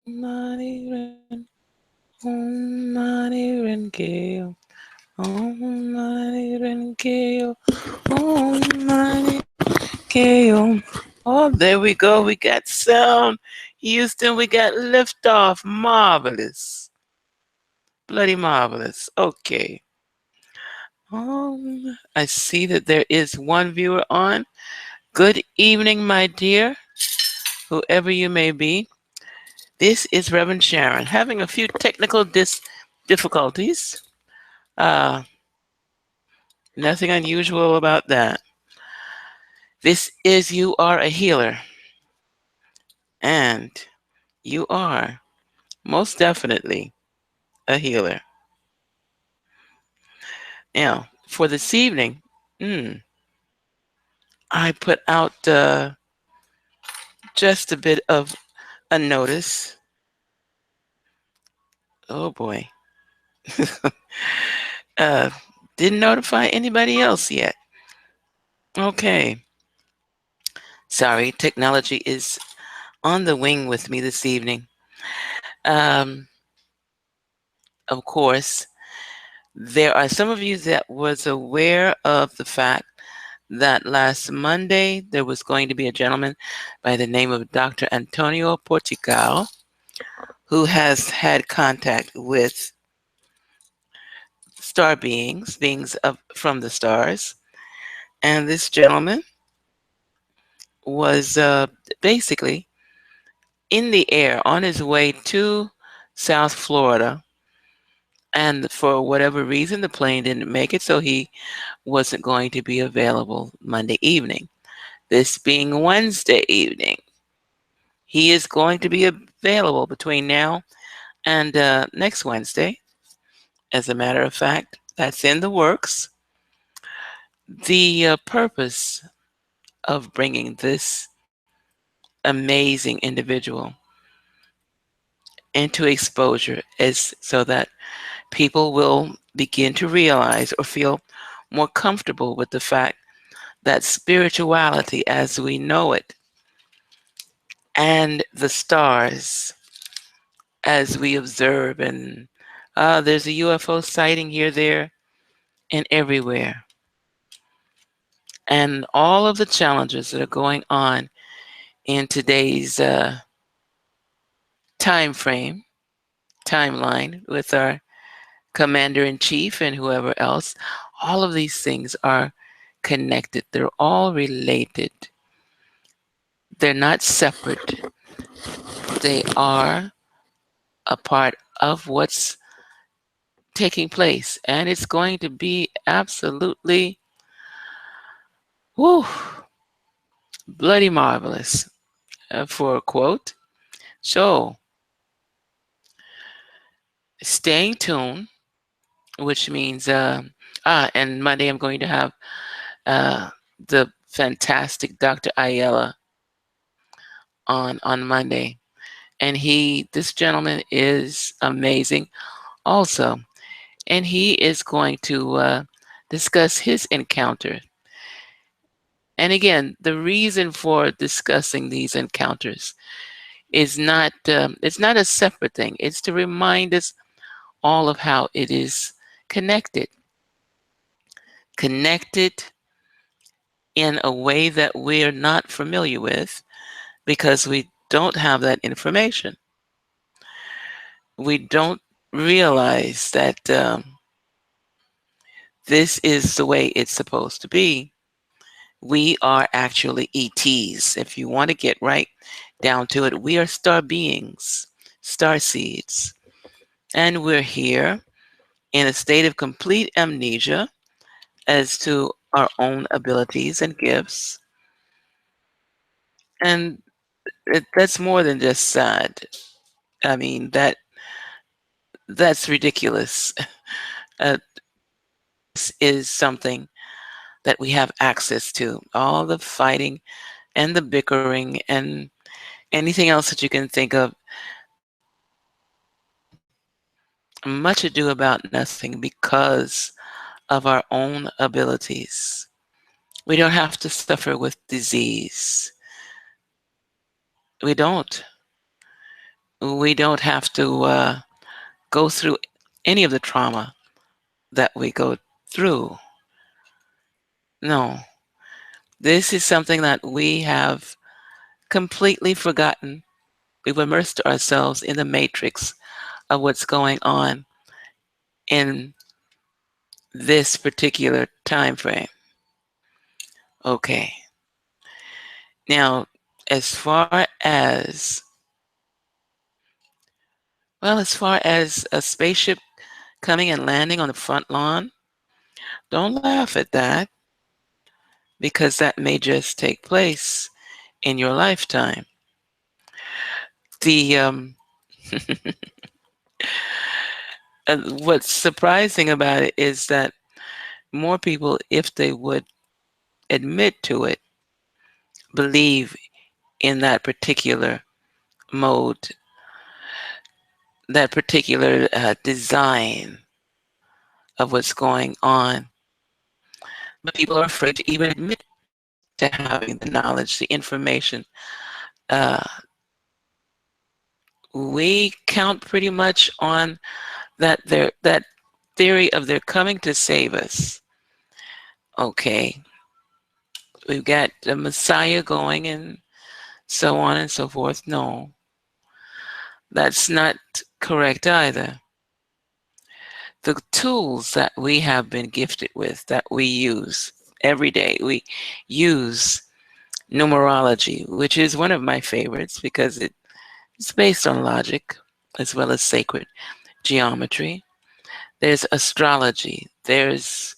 Mani Ren, Om Mani Renge, Om Mani Renge, Om Mani Renge. Oh, there we go. We got sound. Houston, we got liftoff. Marvelous. Bloody marvelous. Okay. I see that there is one viewer on. Good evening, my dear, whoever you may be. This is Reverend Sharon, having a few technical difficulties. Uh, Nothing unusual about that. This is You Are a Healer, and you are most definitely a healer. Now, for this evening, I put out just a bit of a notice. Oh boy. uh, didn't notify anybody else yet. Okay. Sorry, technology is on the wing with me this evening. Um, of course, there are some of you that was aware of the fact that last Monday there was going to be a gentleman by the name of Dr. Antonio Portugal who has had contact with star beings, beings of, from the stars. And this gentleman was basically in the air on his way to South Florida. And for whatever reason, the plane didn't make it, so he wasn't going to be available Monday evening. This being Wednesday evening, he is going to be available between now and next Wednesday. As a matter of fact, that's in the works. The purpose of bringing this amazing individual into exposure is so that people will begin to realize or feel more comfortable with the fact that spirituality as we know it and the stars as we observe, and there's a UFO sighting here, there, and everywhere, and all of the challenges that are going on in today's time frame, timeline with our commander in chief and whoever else. All of these things are connected, they're all related, they're not separate, they are a part of what's taking place, and it's going to be absolutely, whew, bloody marvelous, for a quote. So, staying tuned, which means, and Monday I'm going to have uh, the fantastic Dr. Ayala on Monday, and this gentleman is amazing, also, and he is going to discuss his encounter. And again, the reason for discussing these encounters is not it's not a separate thing. It's to remind us all of how it is connected, connected in a way that we're not familiar with because we don't have that information. We don't realize that this is the way it's supposed to be. We are actually ETs. If you want to get right down to it, we are star beings, star seeds. And we're here in a state of complete amnesia as to our own abilities and gifts. And that's more than just sad. I mean, that's ridiculous. Uh, this is something that we have access to. All the fighting and the bickering and anything else that you can think of, much ado about nothing because of our own abilities. We don't have to suffer with disease. We don't. We don't have to go through any of the trauma that we go through. No, this is something that we have completely forgotten. We've immersed ourselves in the matrix of what's going on in this particular time frame. Okay. Now, as far as as far as a spaceship coming and landing on the front lawn, don't laugh at that because that may just take place in your lifetime. The what's surprising about it is that more people, if they would admit to it, believe in that particular mode, that particular design of what's going on. But people are afraid to even admit to having the knowledge, the information. Uh, we count pretty much on that theory of they're coming to save us. Okay, we've got the Messiah going and so on and so forth. No, that's not correct either. The tools that we have been gifted with, that we use every day, we use numerology, which is one of my favorites because it's based on logic as well as sacred geometry. There's astrology. There's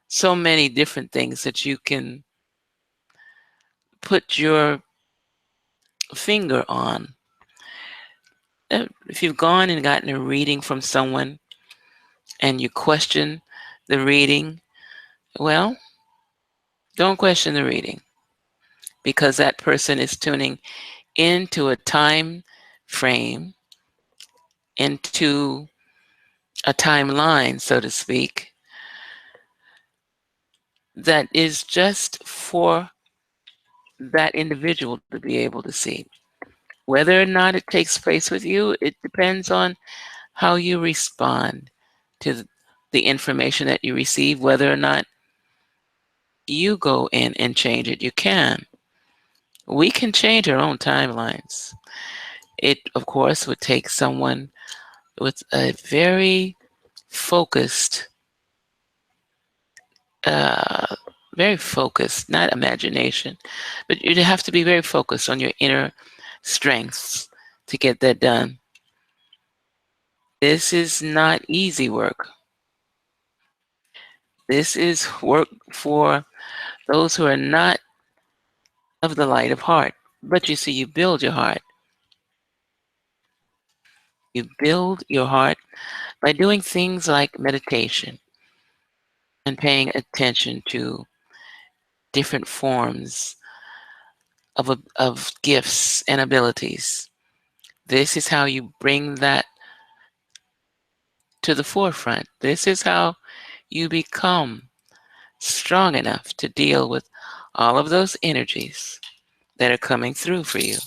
so many different things that you can put your finger on. If you've gone and gotten a reading from someone and you question the reading, well, don't question the reading because that person is tuning into a time frame, into a timeline, so to speak, that is just for that individual to be able to see. Whether or not it takes place with you, it depends on how you respond to the information that you receive, whether or not you go in and change it. You can. We can change our own timelines. It, of course, would take someone with a very focused, uh, not imagination, but you'd have to be very focused on your inner strengths to get that done. This is not easy work. This is work for those who are not of the light of heart. But you see, you build your heart. You build your heart by doing things like meditation and paying attention to different forms of gifts and abilities. This is how you bring that to the forefront. This is how you become strong enough to deal with all of those energies that are coming through for you.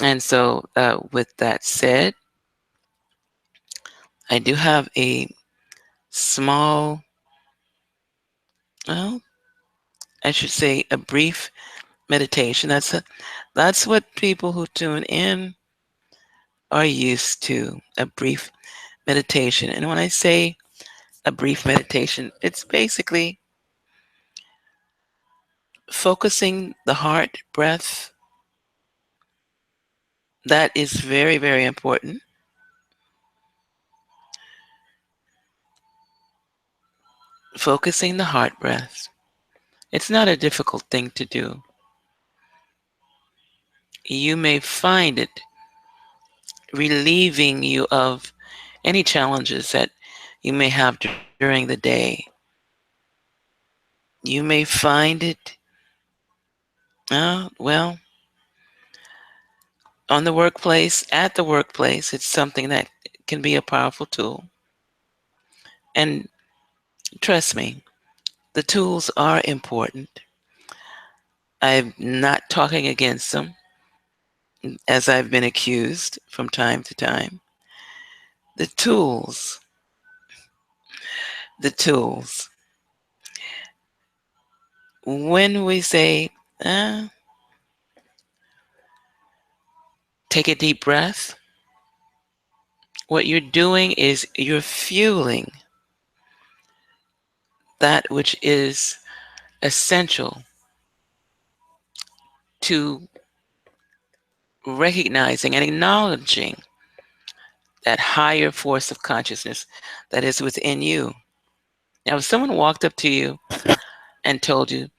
And so, with that said, I do have a small, well, I should say a brief meditation. That's what people who tune in are used to, a brief meditation. And when I say a brief meditation, it's basically focusing the heart breath. That is very, very important. Focusing the heart breath. It's not a difficult thing to do. You may find it relieving you of any challenges that you may have during the day. You may find it, well, on the workplace, at the workplace, it's something that can be a powerful tool. And trust me, the tools are important. I'm not talking against them. as I've been accused from time to time. The tools, the tools. When we say, uh, take a deep breath, what you're doing is you're fueling that which is essential to recognizing and acknowledging that higher force of consciousness that is within you. Now, if someone walked up to you and told you,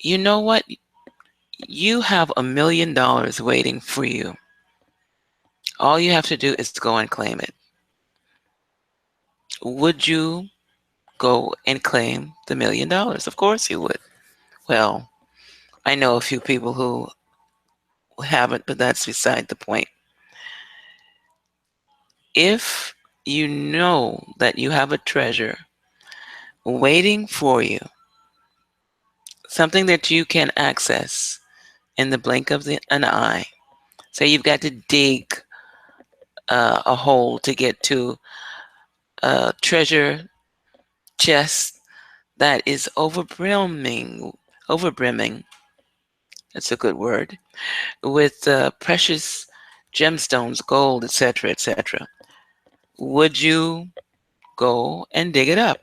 you know what, you have $1 million waiting for you, all you have to do is go and claim it. Would you go and claim the $1 million? Of course you would. Well, I know a few people who haven't, but that's beside the point. If you know that you have a treasure waiting for you, something that you can access in the blink of an eye, say you've got to dig a hole to get to a treasure chest that is overbrimming, that's a good word, with precious gemstones, gold, etc., etc. Would you go and dig it up?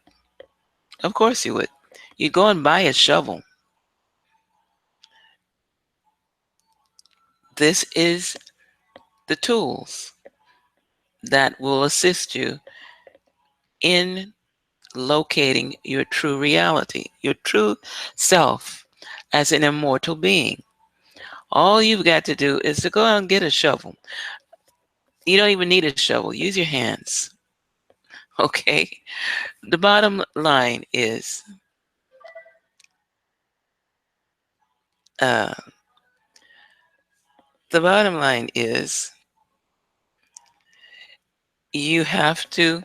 Of course you would. You'd go and buy a shovel. This is the tools that will assist you in locating your true reality, your true self as an immortal being. All you've got to do is to go out and get a shovel. You don't even need a shovel. Use your hands. Okay? The bottom line is uh, the bottom line is you have to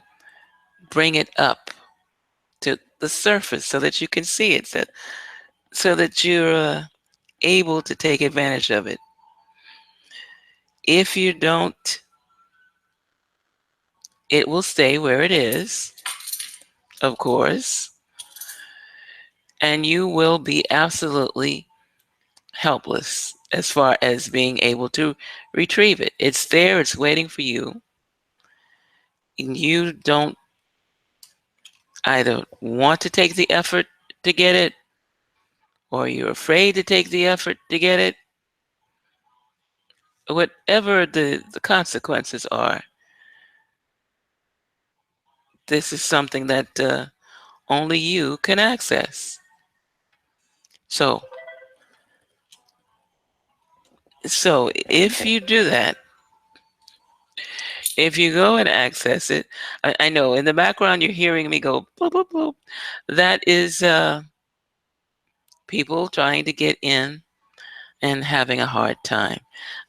bring it up to the surface so that you can see it, so that you're able to take advantage of it. If you don't, it will stay where it is, of course, and you will be absolutely helpless as far as being able to retrieve it. It's there, it's waiting for you. And you don't either want to take the effort to get it, or you're afraid to take the effort to get it. Whatever the consequences are, this is something that only you can access. So, so if you do that, if you go and access it, I know in the background you're hearing me go bloop, bloop, bloop. That is people trying to get in and having a hard time.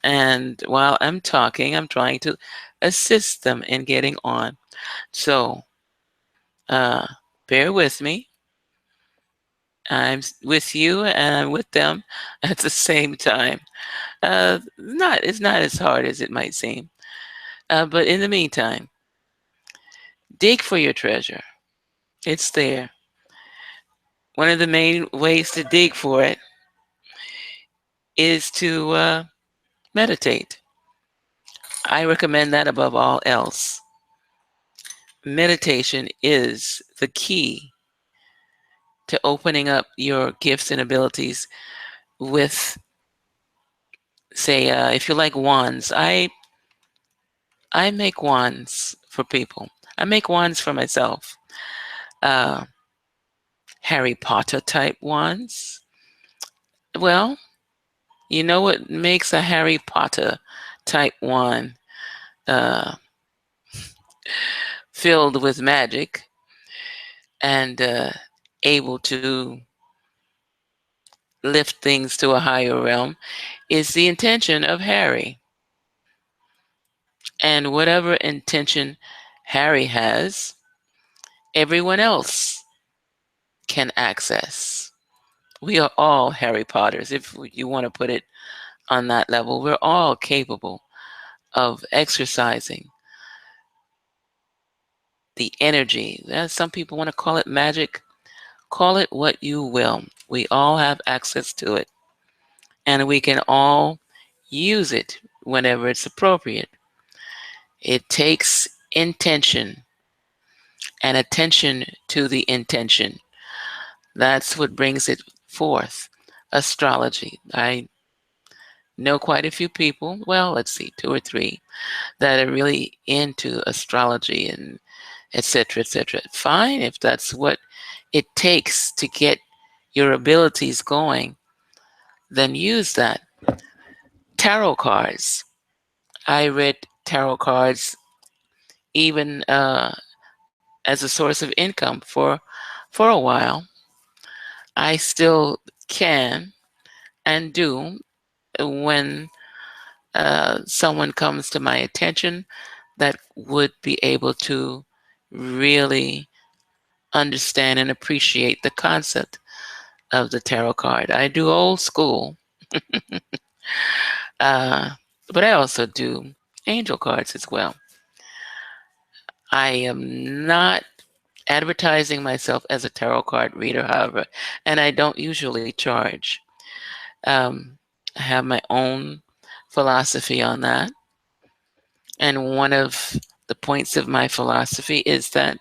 And while I'm talking, I'm trying to assist them in getting on. So uh, bear with me. I'm with you and I'm with them at the same time. It's not as hard as it might seem. But in the meantime, dig for your treasure. It's there. One of the main ways to dig for it is to meditate. I recommend that above all else. Meditation is the key to opening up your gifts and abilities with, say, if you like wands, I make wands for people. I make wands for myself. Uh, Harry Potter type wands. Well, you know what makes a Harry Potter type wand uh, filled with magic and able to lift things to a higher realm is the intention of Harry. And whatever intention Harry has, everyone else can access. We are all Harry Potters, if you want to put it on that level. We're all capable of exercising the energy. Some people want to call it magic. Call it what you will. We all have access to it, and we can all use it whenever it's appropriate. It takes intention and attention to the intention. That's what brings it forth. Astrology. I know quite a few people, well, let's see, two or three, that are really into astrology and etc., etc. Fine, if that's what it takes to get your abilities going, then use that. Tarot cards. I read tarot cards even as a source of income for a while. I still can and do when someone comes to my attention that would be able to really understand and appreciate the concept of the tarot card. I do old school, uh, but I also do angel cards as well. I am not advertising myself as a tarot card reader, however, and I don't usually charge. Um, I have my own philosophy on that. And one of the points of my philosophy is that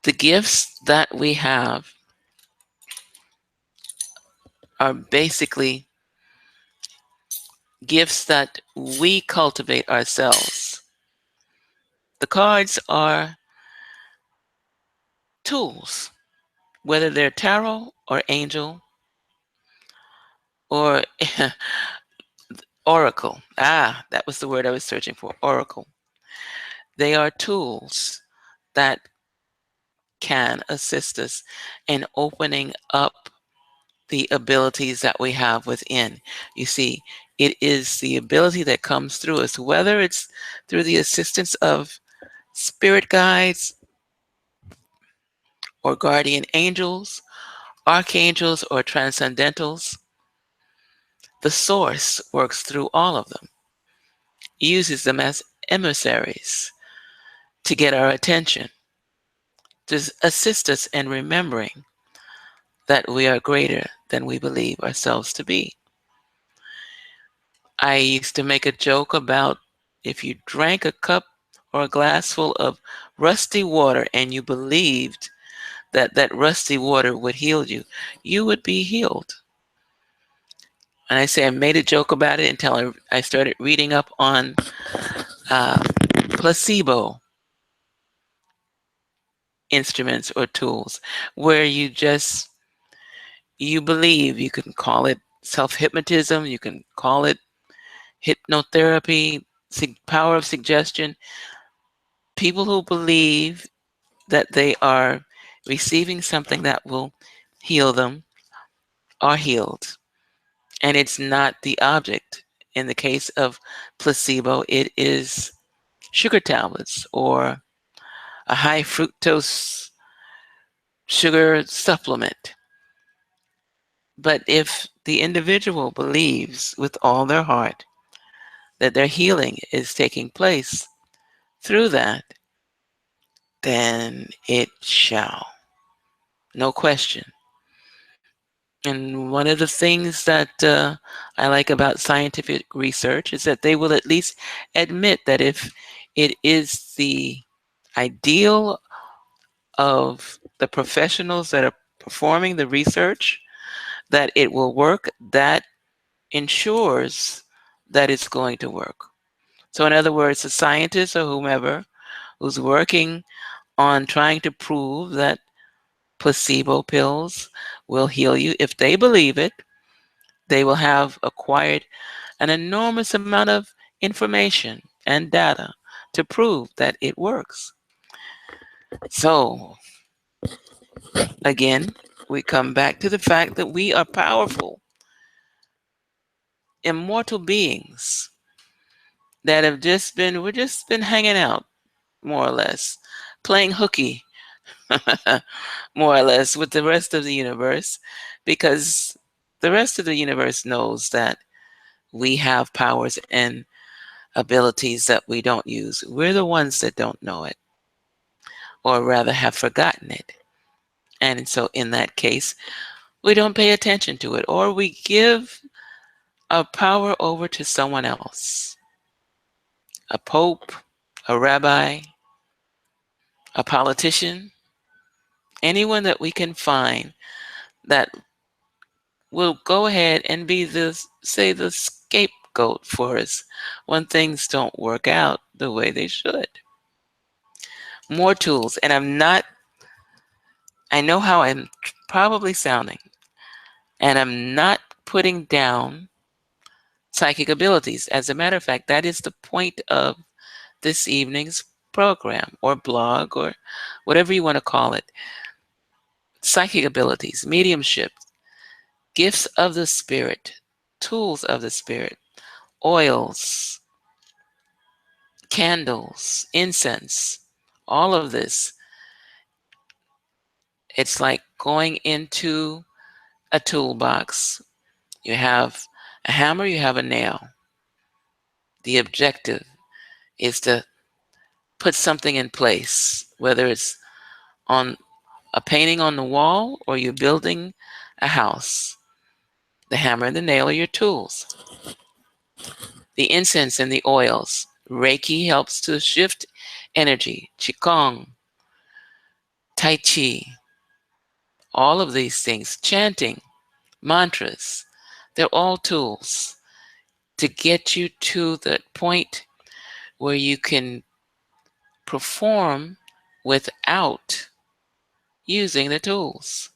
the gifts that we have are basically gifts that we cultivate ourselves. The cards are tools, whether they're tarot or angel or oracle. Ah, that was the word I was searching for, oracle. They are tools that can assist us in opening up the abilities that we have within. You see, it is the ability that comes through us, whether it's through the assistance of spirit guides or guardian angels, archangels, or transcendentals. The source works through all of them, uses them as emissaries to get our attention, to assist us in remembering that we are greater than we believe ourselves to be. I used to make a joke about if you drank a cup or a glass full of rusty water and you believed that that rusty water would heal you, you would be healed. And I say I made a joke about it until I started reading up on uh, placebo instruments or tools, where you believe. You can call it self-hypnotism, you can call it hypnotherapy, power of suggestion. People who believe that they are receiving something that will heal them are healed. And it's not the object. In the case of placebo, it is sugar tablets or a high fructose sugar supplement. But if the individual believes with all their heart that their healing is taking place through that, then it shall. No question. And one of the things that I like about scientific research is that they will at least admit that if it is the ideal of the professionals that are performing the research, that it will work, that ensures that it's going to work. So, in other words, a scientist or whomever who's working on trying to prove that placebo pills will heal you, if they believe it, they will have acquired an enormous amount of information and data to prove that it works. So, again, we come back to the fact that we are powerful, immortal beings that have we're just been hanging out, more or less, playing hooky, more or less, with the rest of the universe, because The rest of the universe knows that we have powers and abilities that we don't use. We're the ones that don't know it, or rather have forgotten it. And so in that case, we don't pay attention to it, or we give our power over to someone else, a pope, a rabbi, a politician, anyone that we can find that will go ahead and be the, say, the scapegoat for us when things don't work out the way they should. More tools. And I know how I'm probably sounding, and I'm not putting down psychic abilities. As a matter of fact, that is the point of this evening's program or blog or whatever you want to call it. Psychic abilities, mediumship, gifts of the spirit, tools of the spirit, oils, candles, incense, all of this. It's like going into a toolbox. You have a hammer, you have a nail. The objective is to put something in place, whether it's on a painting on the wall or you're building a house. The hammer and the nail are your tools. The incense and the oils. Reiki helps to shift energy. Qigong, Tai Chi, all of these things. Chanting, mantras, they're all tools to get you to the point where you can perform without using the tools.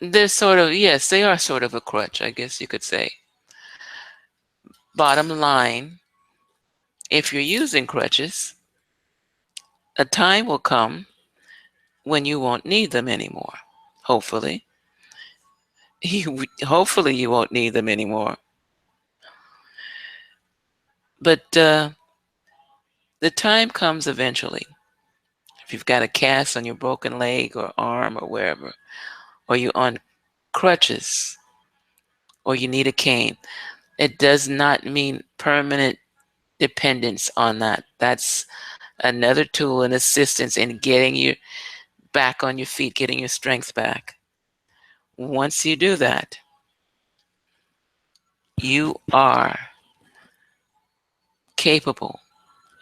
They're sort of, yes, they are sort of a crutch, I guess you could say. Bottom line, if you're using crutches, a time will come when you won't need them anymore. Hopefully. Hopefully you won't need them anymore. But the time comes eventually. If you've got a cast on your broken leg or arm or wherever, or you're on crutches, or you need a cane, it does not mean permanent dependence on that. That's another tool and assistance in getting you back on your feet, getting your strength back. Once you do that, you are capable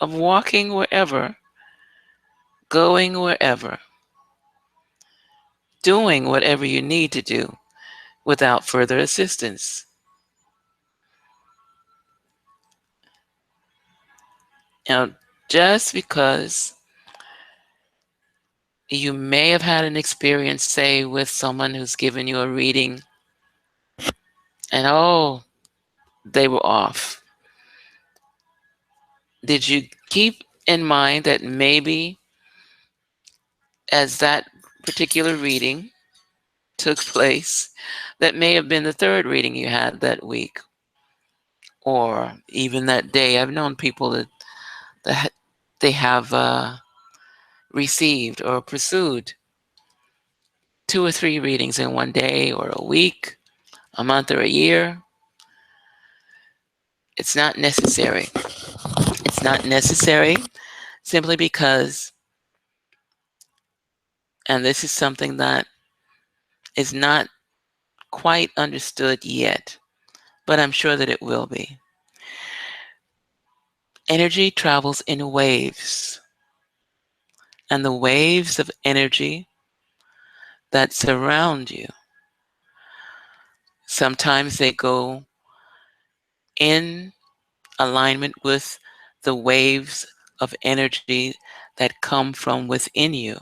of walking wherever, going wherever, doing whatever you need to do without further assistance. Now, just because you may have had an experience, say, with someone who's given you a reading, and oh, they were off. Did you keep in mind that maybe as that particular reading took place, that may have been the third reading you had that week or even that day? I've known people that they have received or pursued 2 or 3 readings in one day or a week, a month or a year. It's not necessary. It's not necessary simply because, and this is something that is not quite understood yet, but I'm sure that it will be. Energy travels in waves, and the waves of energy that surround you, sometimes they go in alignment with the waves of energy that come from within you.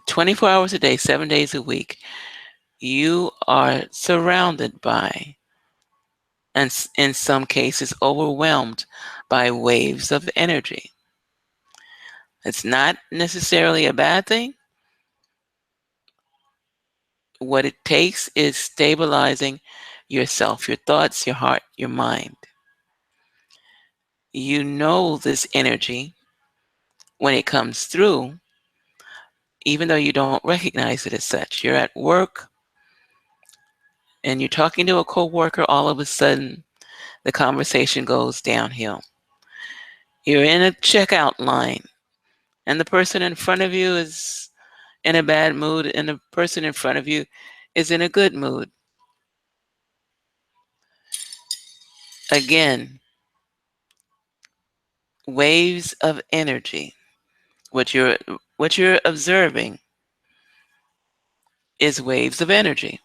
24 hours a day, 7 days a week, you are surrounded by, and in some cases overwhelmed by, waves of energy. It's not necessarily a bad thing. What it takes is stabilizing yourself, your thoughts, your heart, your mind. You know this energy, when it comes through, even though you don't recognize it as such. You're at work and you're talking to a coworker, all of a sudden the conversation goes downhill. You're in a checkout line and the person in front of you is in a bad mood and the person in front of you is in a good mood. Again, waves of energy. What you're what you're observing is waves of energy.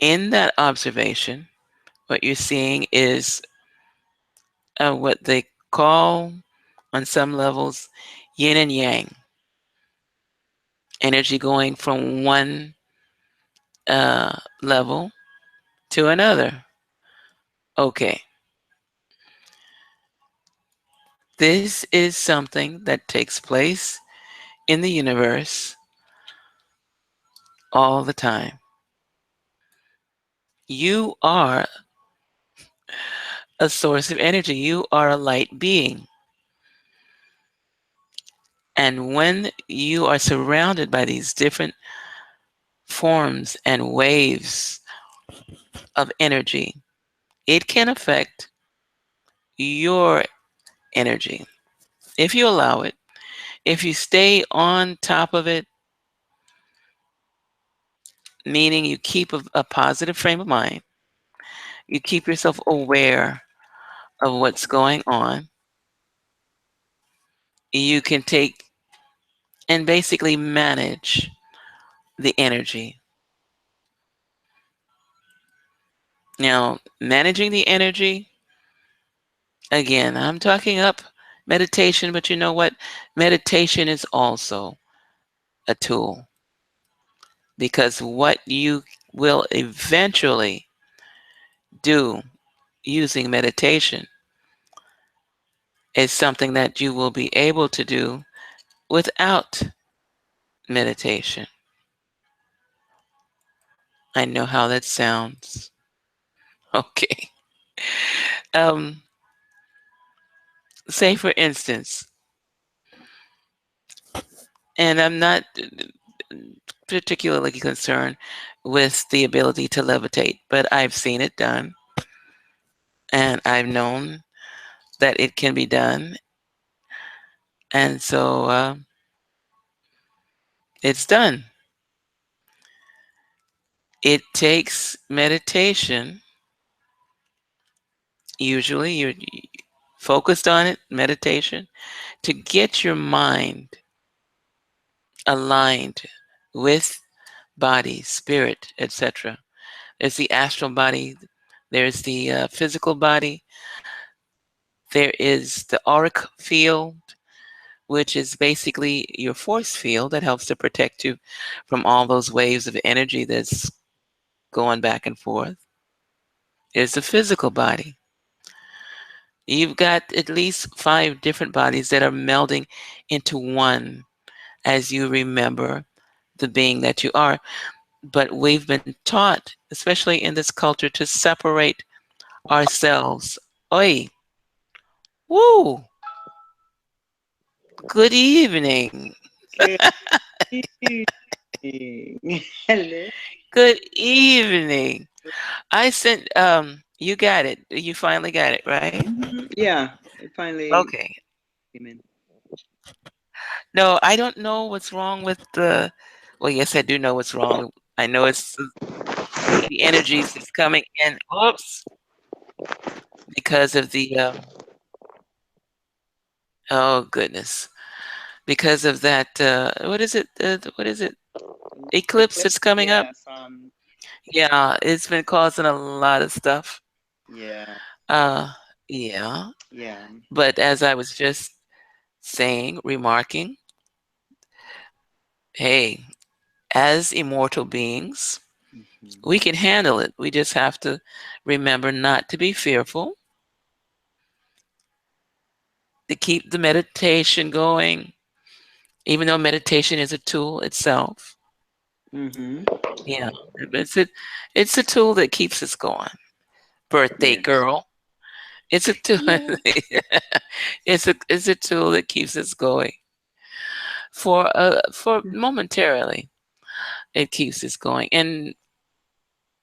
In that observation, what you're seeing is what they call, on some levels, yin and yang energy going from one level to another. Okay, this is something that takes place in the universe all the time. You are a source of energy, you are a light being. And when you are surrounded by these different forms and waves of energy, it can affect your energy if you allow it. If you stay on top of it, meaning you keep a positive frame of mind, you keep yourself aware of what's going on, you can take and basically manage the energy. Now, managing the energy, again, I'm talking up meditation, but you know what? Meditation is also a tool because what you will eventually do using meditation is something that you will be able to do without meditation. I know how that sounds. Okay. Um, say for instance, and I'm not particularly concerned with the ability to levitate, but I've seen it done and I've known that it can be done. And so it's done. It takes meditation. Usually you're focused on it, meditation, to get your mind aligned with body, spirit, etc. There's the astral body, there's the physical body, there is the auric field, which is basically your force field that helps to protect you from all those waves of energy that's going back and forth. There's the physical body. You've got at least 5 different bodies that are melding into one as you remember the being that you are. But we've been taught, especially in this culture, to separate ourselves. Oi, woo, good evening. Good evening. Hello. Good evening. I sent, you got it. You finally got it, right? Yeah, it finally Okay. came in. No, I don't know what's wrong with the, well, yes, I do know what's wrong. I know it's the energies that's coming in. Oops, because of the, oh goodness, because of that, what is it? What is it? Eclipse Eclipse? that's coming up? Yeah, sun. Yeah, it's been causing a lot of stuff. Yeah, Uh, yeah. yeah. But as I was just saying, remarking, hey, as immortal beings, Hmm. we can handle it. We just have to remember not to be fearful, to keep the meditation going, even though meditation is a tool itself. Hmm. Yeah, it's a tool that keeps us going. Birthday Yes. girl. It's a tool. Yeah. It's a tool that keeps us going for momentarily. It keeps us going, and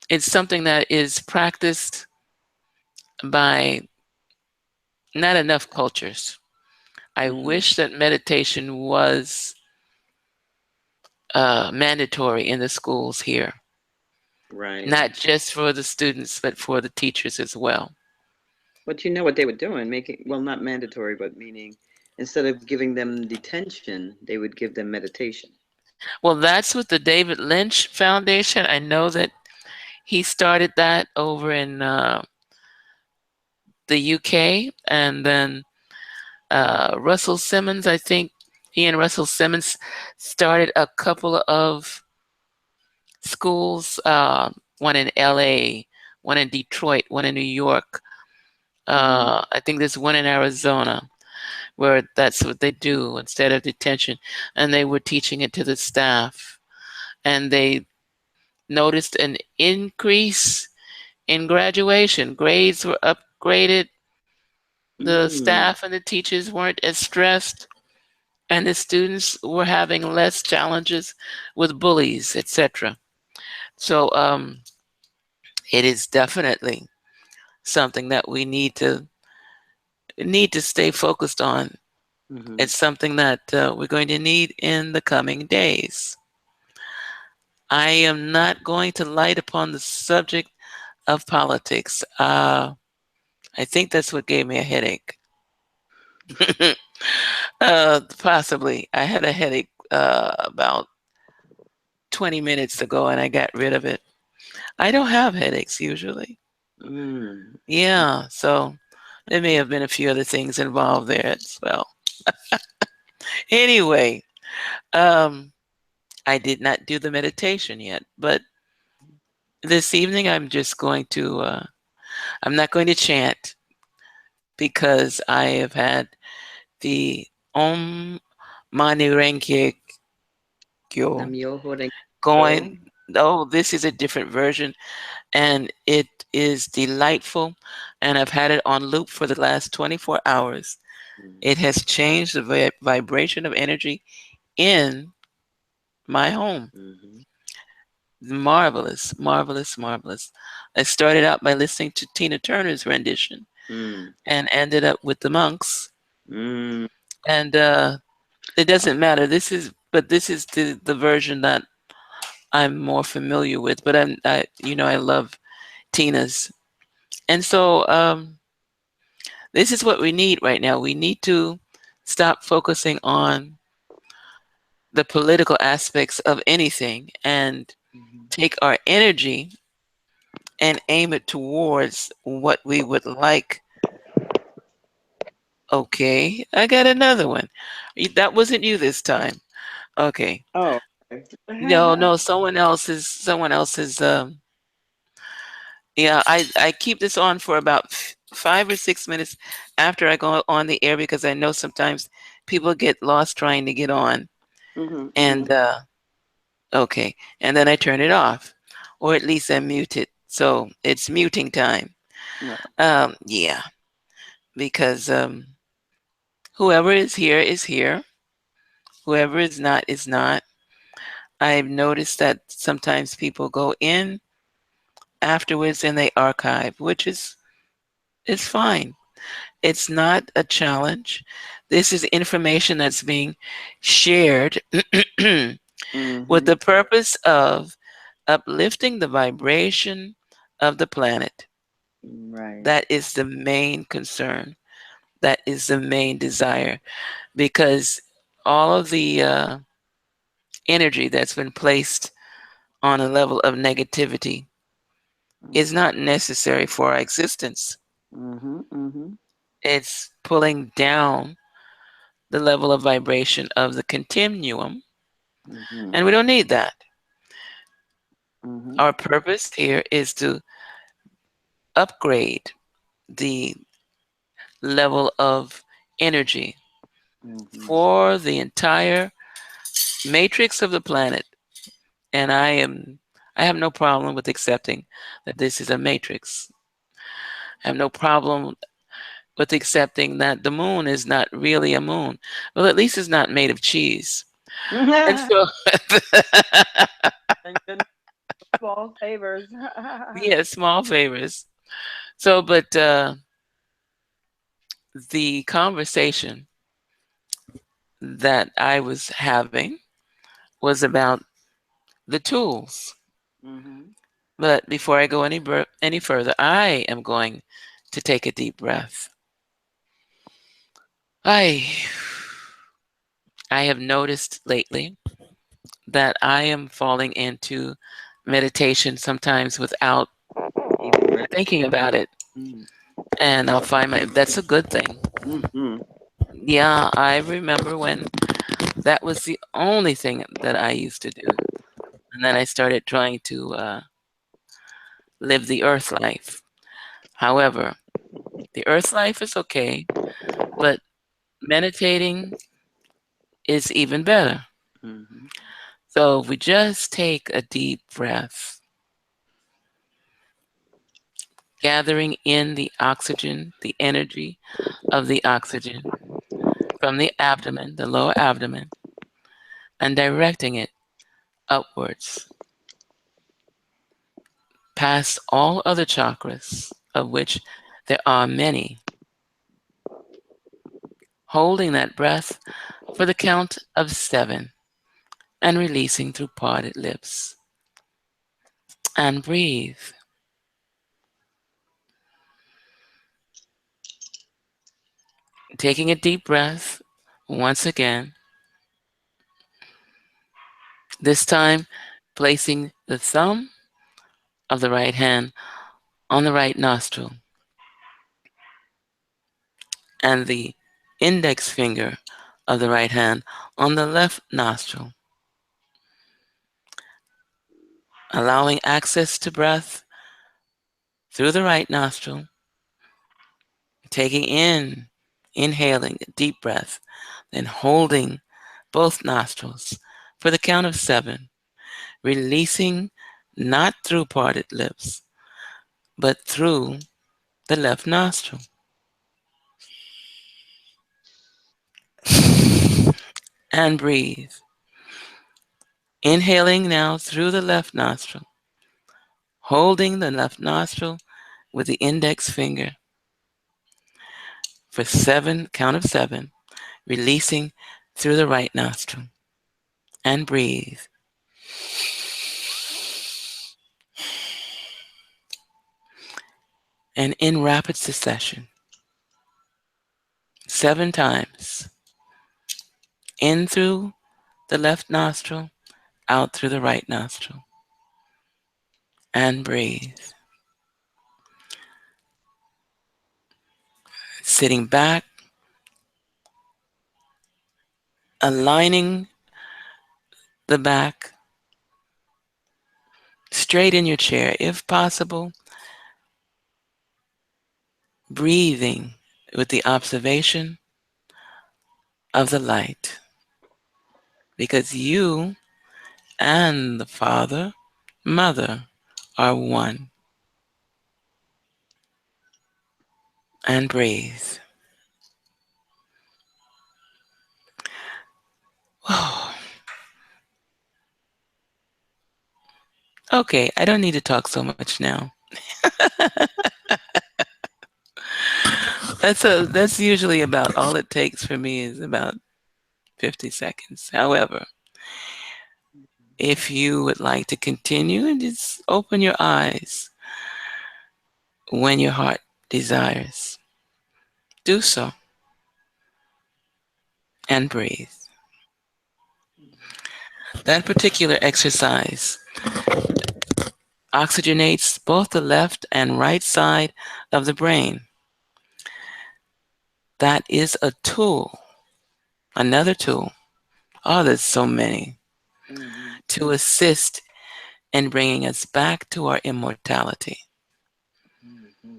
it's something that is practiced by not enough cultures. I Mm, wish that meditation was mandatory in the schools here, right. not just for the students, but for the teachers as well. But you know what they would do and making, well, not mandatory, but meaning instead of giving them detention, they would give them meditation. Well, that's with the David Lynch Foundation. I know that he started that over in the UK, and then Russell Simmons, I think he and Russell Simmons started a couple of schools, one in LA, one in Detroit, one in New York. Mm, I think there's one in Arizona where that's what they do instead of detention. And they were teaching it to the staff. And they noticed an increase in graduation. Grades were upgraded. The mm, staff and the teachers weren't as stressed, and the students were having less challenges with bullies, etc. So it is definitely something that we need to stay focused on. mm-hmm. It's something that we're going to need in the coming days. I am not going to light upon the subject of politics. I think that's what gave me a headache. Possibly. I had a headache about 20 minutes ago and I got rid of it. I don't have headaches usually. Mm, Yeah, so there may have been a few other things involved there as well. Anyway, um, I did not do the meditation yet, but this evening I'm not going to chant because I have had the Om Mani Renge Kyo Namyoho Renge-kyo. going. Oh, this is a different version and it is delightful. And I've had it on loop for the last 24 hours. It has changed the vibration of energy in my home. Mm-hmm. Marvelous, marvelous, marvelous. I started out by listening to Tina Turner's rendition Mm, and ended up with the monks. mm. And it doesn't matter. This is the version that I'm more familiar with. But I love Tina's. And so this is what we need right now. We need to stop focusing on the political aspects of anything and Mhm. take our energy and aim it towards what we would like. Okay, I got another one. That wasn't you this time. Okay. Oh, okay. No, no, someone else is yeah, I keep this on for about 5 or 6 minutes after I go on the air because I know sometimes people get lost trying to get on. Mm-hmm, And mm-hmm. okay, and then I turn it off, or at least I mute it. So it's muting time. No. Yeah, because whoever is here is here. Whoever is not is not. I've noticed that sometimes people go in afterwards and they archive, which is fine. It's not a challenge. This is information that's being shared with Mm-hmm. the purpose of uplifting the vibration of the planet. Right. That is the main concern. That is the main desire because all of the energy that's been placed on a level of negativity is not necessary for our existence. Mm-hmm, mm-hmm, It's pulling down the level of vibration of the continuum, mm-hmm, and we don't need that. mm-hmm, Our purpose here is to upgrade the level of energy mm-hmm. for the entire matrix of the planet. And I have no problem with accepting that this is a matrix. I have no problem with accepting that the moon is not really a moon. Well, at least it's not made of cheese. And so, Thank goodness, small favors. yeah, small favors. So, but the conversation that I was having was about the tools. Hmm. But before I go any further, I am going to take a deep breath. I I have noticed lately that I am falling into meditation sometimes without Even thinking about it. recognizing. And I'll find that's a good thing. Mm-hmm. Yeah, I remember when that was the only thing that I used to do. And then I started trying to live the earth life. However, the earth life is okay, but meditating is even better. Mm-hmm. So if we just take a deep breath, gathering in the oxygen, the energy of the oxygen from the abdomen, the lower abdomen, and directing it upwards past all other chakras, of which there are many, holding that breath for the count of 7 and releasing through parted lips. And breathe. Taking a deep breath once again, this time placing the thumb of the right hand on the right nostril and the index finger of the right hand on the left nostril, allowing access to breath through the right nostril, taking in, inhaling a deep breath, then holding both nostrils for the count of 7, releasing not through parted lips, but through the left nostril. And breathe. Inhaling now through the left nostril, holding the left nostril with the index finger for 7, count of 7, releasing through the right nostril. And breathe. And in rapid succession, 7 times. In through the left nostril, out through the right nostril. And breathe. Sitting back, aligning the back straight in your chair, if possible, breathing with the observation of the light. Because you and the Father, Mother are one. And breathe. Okay, I don't need to talk so much now. That's usually about all it takes for me is about 50 seconds. However, if you would like to continue and just open your eyes when your heart desires, do so and breathe. That particular exercise oxygenates both the left and right side of the brain. That is a tool, another tool. Oh, there's so many Mm-hmm. to assist in bringing us back to our immortality. Mm-hmm.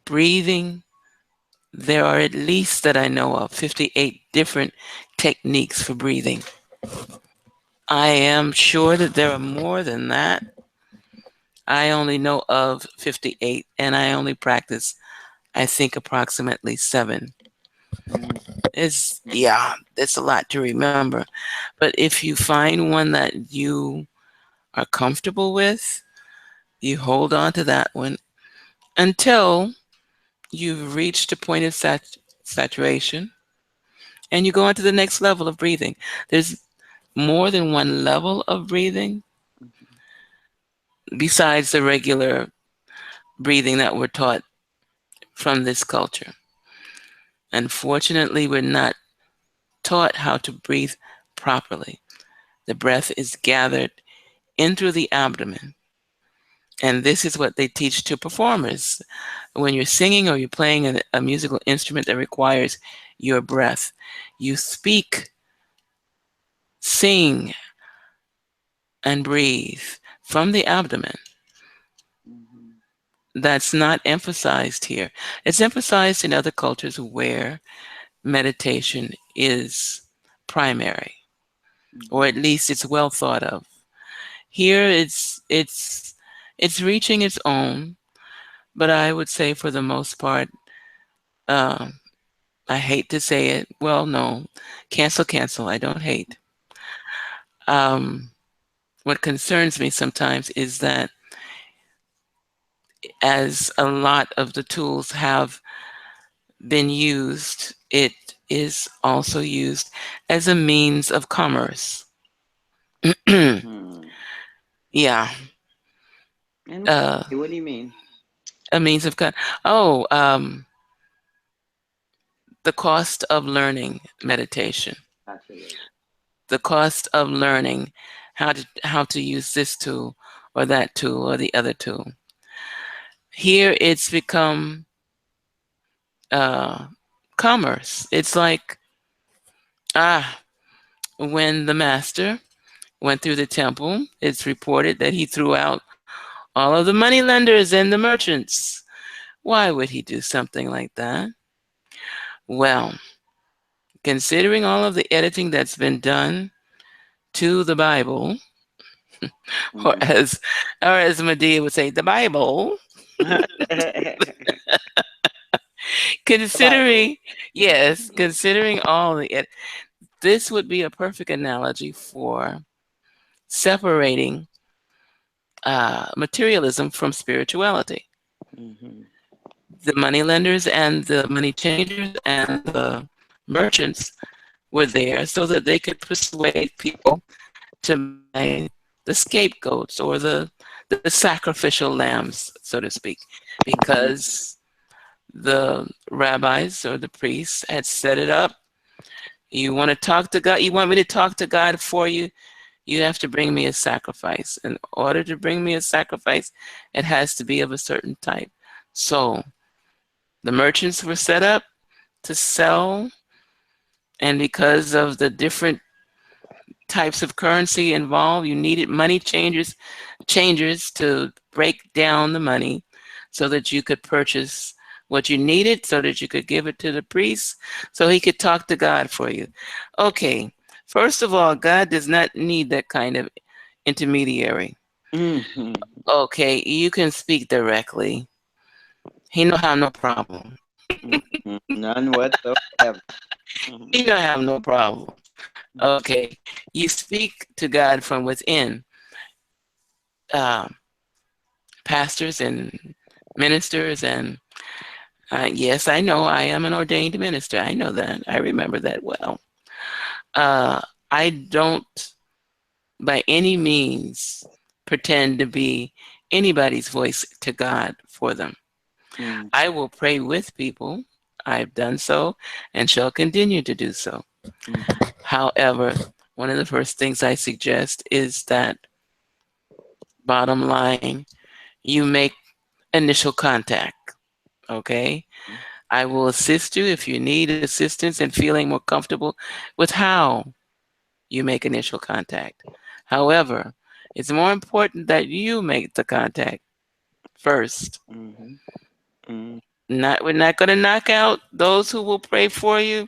Breathing, there are at least that I know of 58 different techniques for breathing. I am sure that there are more than that. I only know of 58 and I only practice I think approximately 7. Mm, It's a lot to remember. But if you find one that you are comfortable with, you hold on to that one until you've reached a point of saturation, and you go on to the next level of breathing. There's more than one level of breathing mhm, besides the regular breathing that we're taught from this culture. Unfortunately, we're not taught how to breathe properly. The breath is gathered in through the abdomen. And this is what they teach to performers. When you're singing or you're playing a musical instrument that requires your breath, you speak, sing, and breathe from the abdomen. mhm, That's not emphasized here. It's emphasized in other cultures where meditation is primary, or mhm, at least it's well thought of. Here it's reaching its own, but I would say for the most part, uh, I hate to say it. Well, no, cancel, cancel. I don't hate. Um, what concerns me sometimes is that as a lot of the tools have been used, it is also used as a means of commerce. mhm. Yeah, And uh, what do you mean? a means of oh, the cost of learning meditation, Gotcha. Yeah, yeah. the cost of learning how to use this tool or that tool or the other tool. Here, it's become uh, commerce. It's like ah, when the master went through the temple, it's reported that he threw out all of the money lenders and the merchants. Why would he do something like that? Well, considering all of the editing that's been done to the Bible, or Mhm. as Medea would say, the Bible, The Bible. considering yes, considering all the this would be a perfect analogy for separating materialism from spirituality. Mhm, The money lenders and the money changers and the merchants were there so that they could persuade people to buy the scapegoats or the sacrificial lambs, so to speak, mhm, because the rabbis or the priests had set it up. You want to talk to God? You want me to talk to God for you? You have to bring me a sacrifice. In order to bring me a sacrifice, it has to be of a certain type. So the merchants were set up to sell, and because of the different types of currency involved, you needed money changers to break down the money so that you could purchase what you needed, so that you could give it to the priest, so he could talk to God for you. Okay, first of all, God does not need that kind of intermediary. mhm, Okay, you can speak directly. He don't have no problem. mhm. None whatsoever. Mhm, He don't have no problem. Okay, you speak to God from within. Uh, Pastors and ministers, and yes, I know I am an ordained minister. I know that. I remember that well. Uh, I don't by any means pretend to be anybody's voice to God for them. mhm, I will pray with people. I've done so and shall continue to do so. mhm, However, one of the first things I suggest is that, bottom line, you make initial contact. Okay? I will assist you if you need assistance in feeling more comfortable with how you make initial contact. However, it's more important that you make the contact first. mhm, mhm, We're not going to knock out those who will pray for you.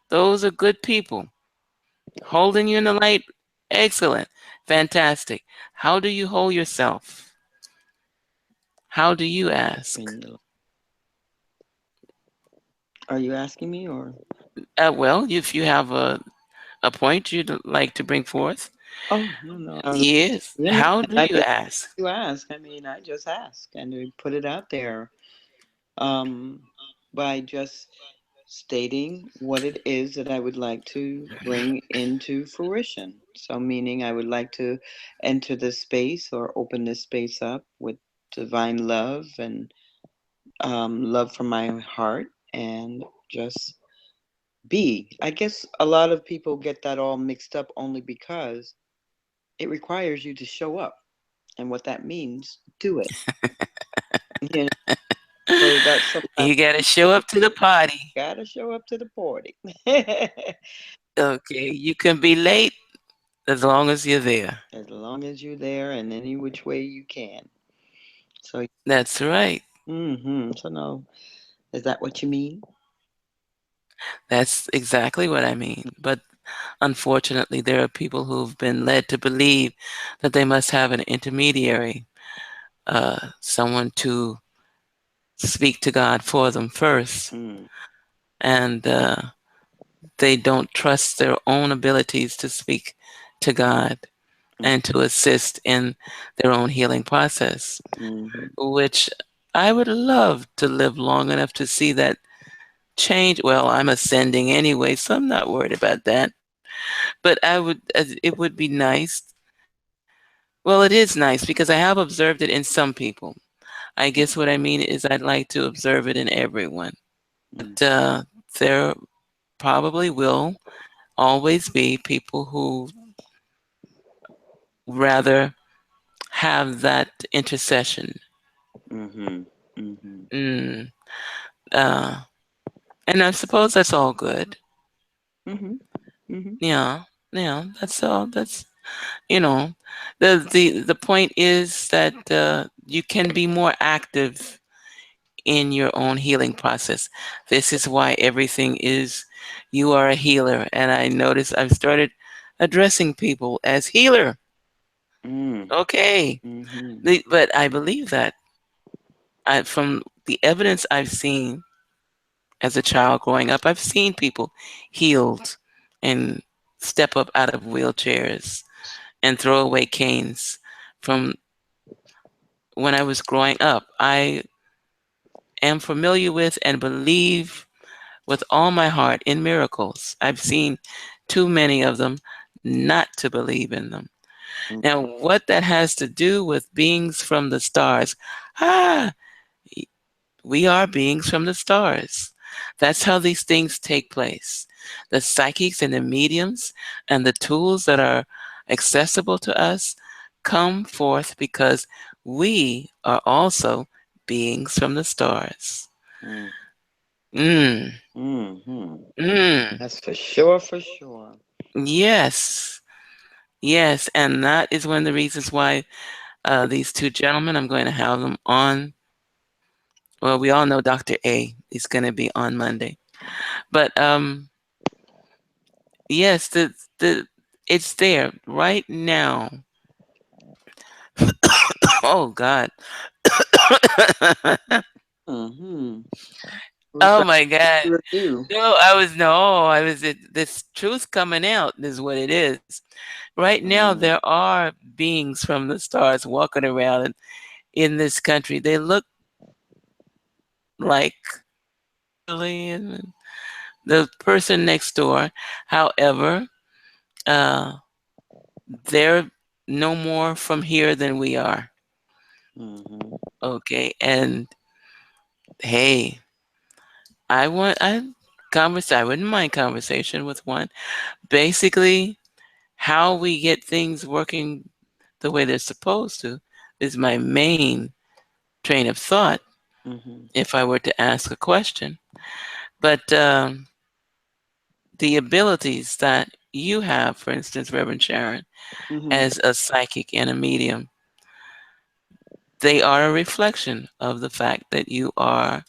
Those are good people. Holding you in the light, excellent, fantastic. How do you hold yourself? How do you ask? in the- Are you asking me or? Well, if you have a point you'd like to bring forth, Oh, no, no. yes. You know, How do I you just ask? you ask. I mean, I just ask and we put it out there. Um, by just stating what it is that I would like to bring into fruition. So, meaning I would like to enter this space or open this space up with divine love and love from my heart and just be. I guess a lot of people get that all mixed up only because it requires you to show up. And what that means, do it. You know? So that's sometimes You got to show up to the party. gotta show up to the party. Okay, you can be late as long as you're there. As long as you're there in any which way you can. So, That's right. so no, is that what you mean? That's exactly what I mean. But unfortunately, there are people who've been led to believe that they must have an intermediary, someone to speak to God for them first. Mm, And they don't trust their own abilities to speak to God mm, and to assist in their own healing process, mm-hmm, which I would love to live long enough to see that change. Well, I'm ascending anyway, so I'm not worried about that. But it would be nice. Well, it is nice because I have observed it in some people. I guess what I mean is I'd like to observe it in everyone. mm, But there probably will always be people who rather have that intercession. mm-hmm, mm-hmm, Mm, uh, and I suppose that's all good. mm-hmm, mm-hmm, Yeah, yeah, that's all. That's you know, the point is that you can be more active in your own healing process. This is why everything is. You are a healer, and I notice I've started addressing people as healer. mm, Okay, mm-hmm, but I believe that from the evidence I've seen as a child growing up, I've seen people healed and step up out of wheelchairs and throw away canes from when I was growing up. I am familiar with and believe with all my heart in miracles. I've seen too many of them not to believe in them. mm, Now, what that has to do with beings from the stars, ah, we are beings from the stars. That's how these things take place. The psychics and the mediums and the tools that are accessible to us come forth because we are also beings from the stars. mm, Mm, mm-hmm. mm, That's for sure, for sure. yes, yes. And that is one of the reasons why these two gentlemen, I'm going to have them on. Well, we all know Dr. A is going to be on Monday. But yes, the it's there right now. Oh God. Mm-hmm. Who's Oh that my God. review? No, I was this truth coming out is what it is. Right now Mm, there are beings from the stars walking around in this country. They look like alien, the person next door. However, uh they're no more from here than we are. mm-hmm, Okay. And hey, I wouldn't mind conversation with one. Basically, how we get things working the way they're supposed to is my main train of thought mm-hmm, if I were to ask a question. But the abilities that you have, for instance, Reverend Sharon, mm-hmm, as a psychic and a medium, they are a reflection of the fact that you are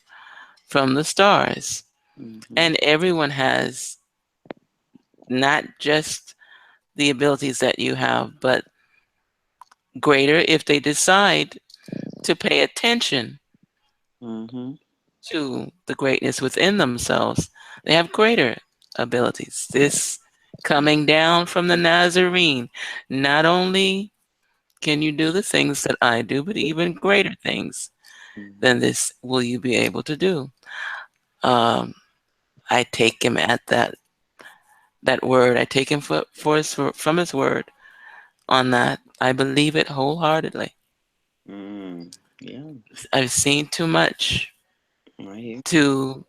from the stars. mm-hmm, And everyone has not just the abilities that you have, but greater if they decide to pay attention mm-hmm. to the greatness within themselves, they have greater abilities. This coming down from the Nazarene, not only can you do the things that I do, but even greater things Mhm. than this will you be able to do. Um, I take him at that word. I take him from his word on that. I believe it wholeheartedly. Mm. Yeah, I've seen too much I hear. to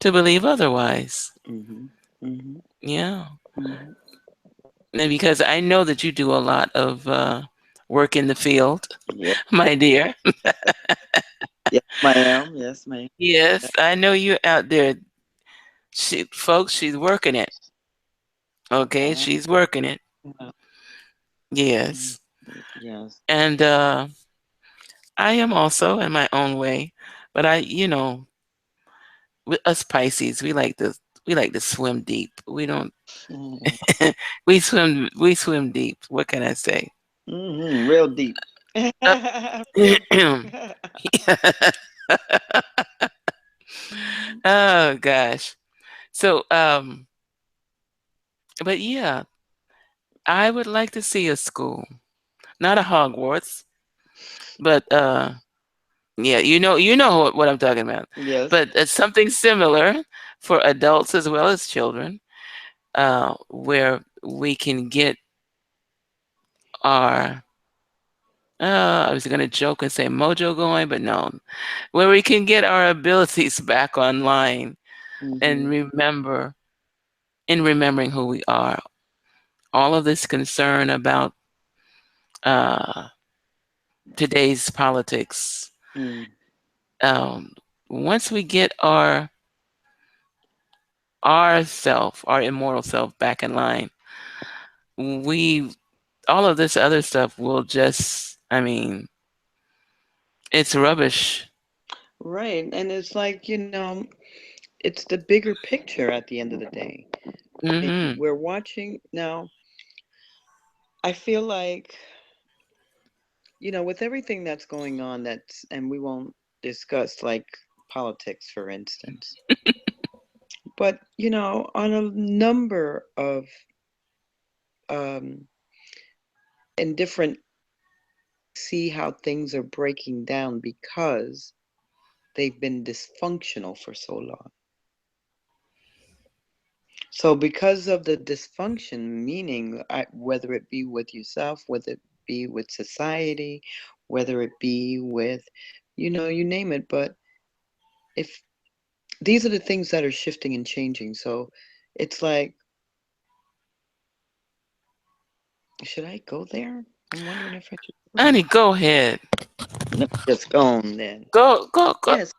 believe otherwise. Mm-hmm. Mm-hmm. Yeah. Mm-hmm. And because I know that you do a lot of work in the field, Yeah. my dear. Yes, ma'am. Yes, ma'am. Yes, I know you're out there. Folks, she's working it. Okay, Uh, she's working it. uh, mm, Yes. yes. And I am also in my own way, but with us Pisces, we like to swim deep. We don't we swim deep. What can I say? Mm-hmm. Real deep. Uh, Real deep. oh gosh. So but yeah, I would like to see a school. Not a Hogwarts, but yeah, you know what I'm talking about. Yes. But it's something similar for adults as well as children, where we can get our I was gonna joke and say mojo going, but no, where we can get our abilities back online and Mm-hmm. remembering who we are. All of this concern about uh, today's politics. Mm. Um, Once we get our immortal self back in line, we all of this other stuff will just, I mean, it's rubbish. Right. And it's like, it's the bigger picture at the end of the day. Hmm. We're watching now. I feel like, with everything that's going on, and we won't discuss like politics, for instance, but, on a number of, um, in different areas, we see how things are breaking down because they've been dysfunctional for so long. So, because of the dysfunction, meaning whether it be with yourself, whether it be with society, whether it be with, you name it, but if these are the things that are shifting and changing. So, it's like, should I go there? I'm wondering if I should go Honey, there. go ahead. Let me just go on then. Go, go, go. Yes,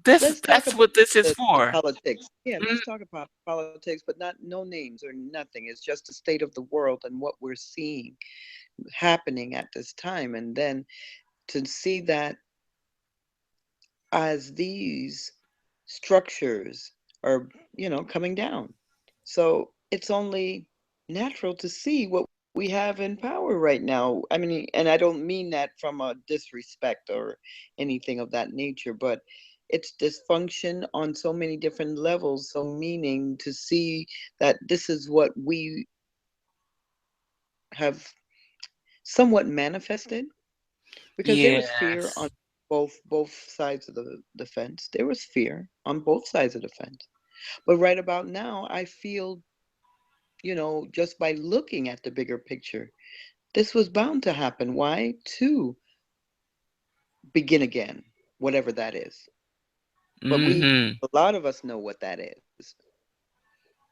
This let's talk that's about what this is the for. politics. Yeah, Mm, let's talk about politics, but not no names or nothing. It's just the state of the world and what we're seeing happening at this time. And then to see that as these structures are, coming down. So it's only natural to see what we have in power right now. I mean, and I don't mean that from a disrespect or anything of that nature, but it's dysfunction on so many different levels. So, meaning to see that this is what we have somewhat manifested, because there was fear on yes. both sides of the fence. There was fear on both sides of the fence. But right about now, I feel, just by looking at the bigger picture, this was bound to happen. Why? To begin again, whatever that is. But Hmm. a lot of us know what that is.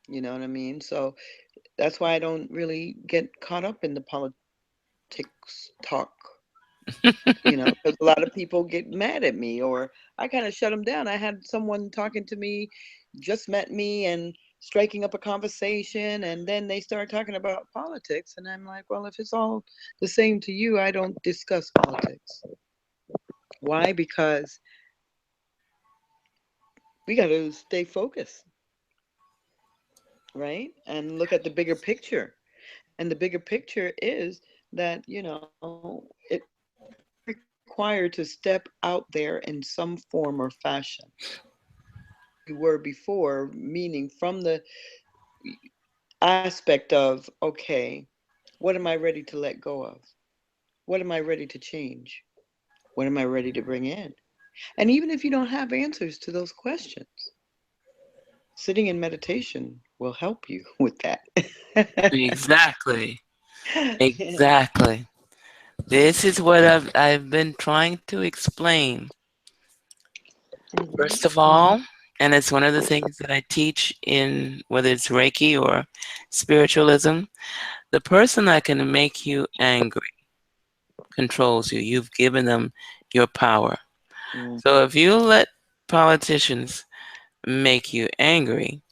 You know what I mean? So that's why I don't really get caught up in the politics talk, because a lot of people get mad at me, or I kind of shut them down. I had someone talking to me, just met me and striking up a conversation, and then they start talking about politics, and I'm like, well, if it's all the same to you, I don't discuss politics. Why? Because we got to stay focused, right? And look at the bigger picture. And the bigger picture is that, it requires required to step out there in some form or fashion. You were before, meaning from the aspect of, okay, what am I ready to let go of? What am I ready to change? What am I ready to bring in? And even if you don't have answers to those questions, sitting in meditation will help you with that. Exactly. Exactly. This is what I've been trying to explain. Mhm, First of mhm, all, and it's one of the things that I teach in whether it's Reiki or spiritualism, the person that can make you angry controls you. You've given them your power. mhm. So if you let politicians make you angry,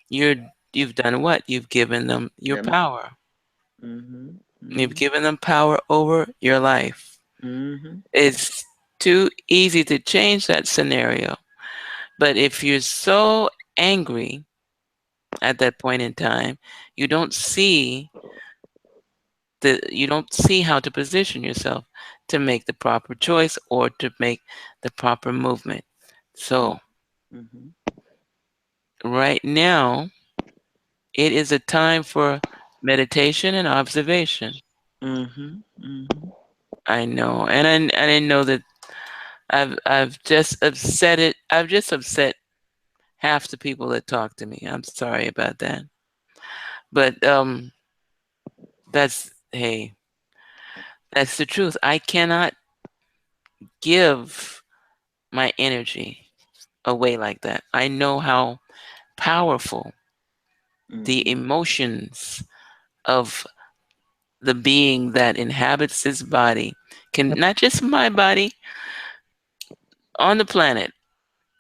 you're you've done what? You've given them your Yep. power. Mhm, You've mhm, given them power over your life. mhm, It's too easy to change that scenario. But if you're so angry at that point in time, you don't see you don't see how to position yourself to make the proper choice or to make the proper movement. mhm, So mhm, right now, it is a time for meditation and observation. mhm, mhm. I know, and I didn't know that I've just upset it. I've just upset half the people that talk to me. I'm sorry about that, but that's hey, that's the truth. I cannot give my energy away like that. I know how powerful the Mhm. emotions of the being that inhabits this body can, not just my body, on the planet.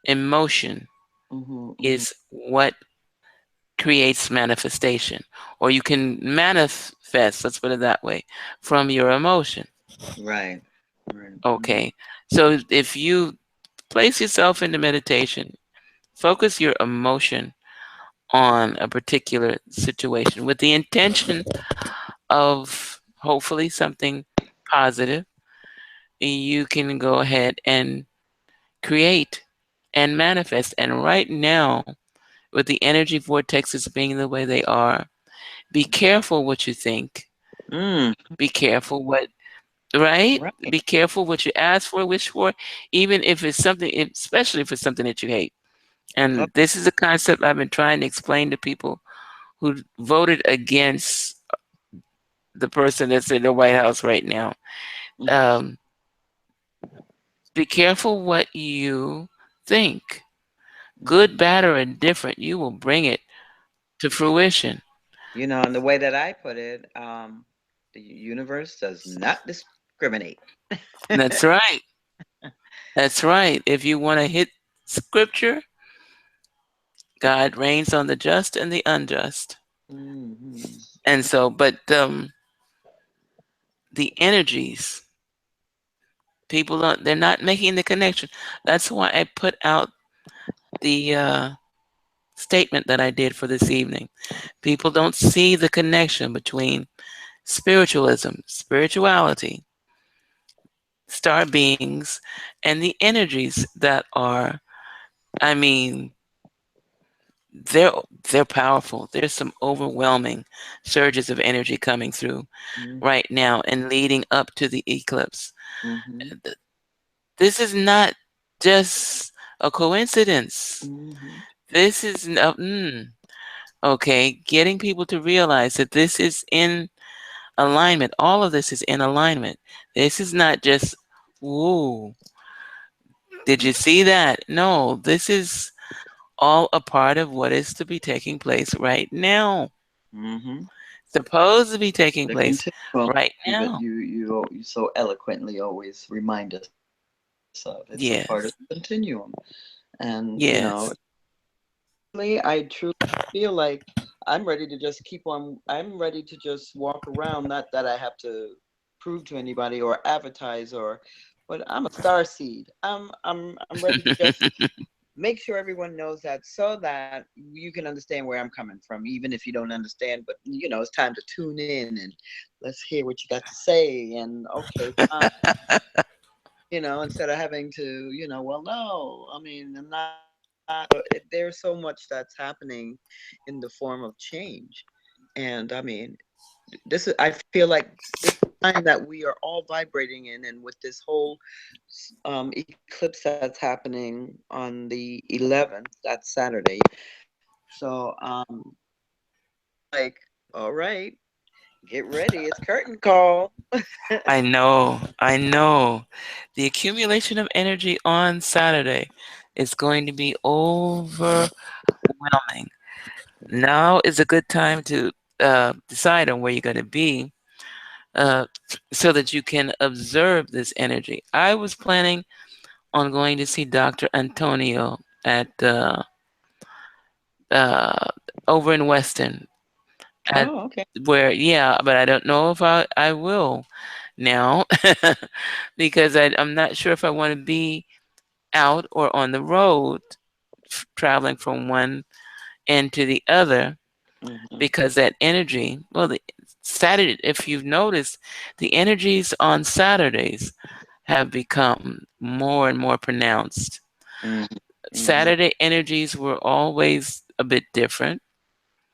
Emotion Mhm, mhm. is what creates manifestation, or you can manifest, let's put it that way, from your emotion. Right. Right. Mhm, Okay, so if you place yourself into meditation, focus your emotion on a particular situation with the intention of hopefully something positive, you can go ahead and create and manifest. And right now, with the energy vortexes being the way they are, be careful what you think. mm. Be careful what, right? Right. Be careful what you ask for, wish for, even if it's something, especially if it's something that you hate. Oh, And this is a concept I've been trying to explain to people who voted against the person that's in the White House right now. Um, be careful what you think. Good, mhm. bad, or indifferent, you will bring it to fruition. And the way that I put it, the universe does not discriminate. That's right. That's right. If you want to hit scripture, God reigns on the just and the unjust. Mhm. And so, but the energies, people don't, they're not making the connection. That's why I put out the statement that I did for this evening. People don't see the connection between spiritualism, spirituality, star beings, and the energies that are, I mean, they're they're powerful. There's some overwhelming surges of energy coming through Mhm. right now and leading up to the eclipse. Mhm. This is not just a coincidence. Mhm. This is okay. Getting people to realize that this is in alignment. All of this is in alignment. This is not just woo. Did you see that? No, this is all a part of what is to be taking place right now. Mhm. Supposed to be taking The place continuum right that now. you so eloquently always remind us of. It's a part of the Yes. continuum, and Yes. I truly feel like I'm ready to just keep on. I'm ready to just walk around. Not that I have to prove to anybody or advertise but I'm a star seed. I'm ready to just make sure everyone knows that so that you can understand where I'm coming from, even if you don't understand. But it's time to tune in and let's hear what you got to say. And okay, fine. instead of having to, well, no, I mean, I'm not, there's so much that's happening in the form of change. And I mean, I feel like this time that we are all vibrating in, and with this whole eclipse that's happening on the 11th, that's Saturday. So like, all right, get ready, it's curtain call. I know, I know. The accumulation of energy on Saturday is going to be overwhelming. Now is a good time to decide on where you're going to be uh, so that you can observe this energy. I was planning on going to see Dr. Antonio at uh, over in Weston at Oh, okay. where, yeah, but I don't know if I will now because I'm not sure if I want to be out or on the road traveling from one end to the other Hmm. because that energy, well, the Saturday, if you've noticed, the energies on Saturdays have become more and more pronounced. Hmm. Hmm. Saturday energies were always a bit different.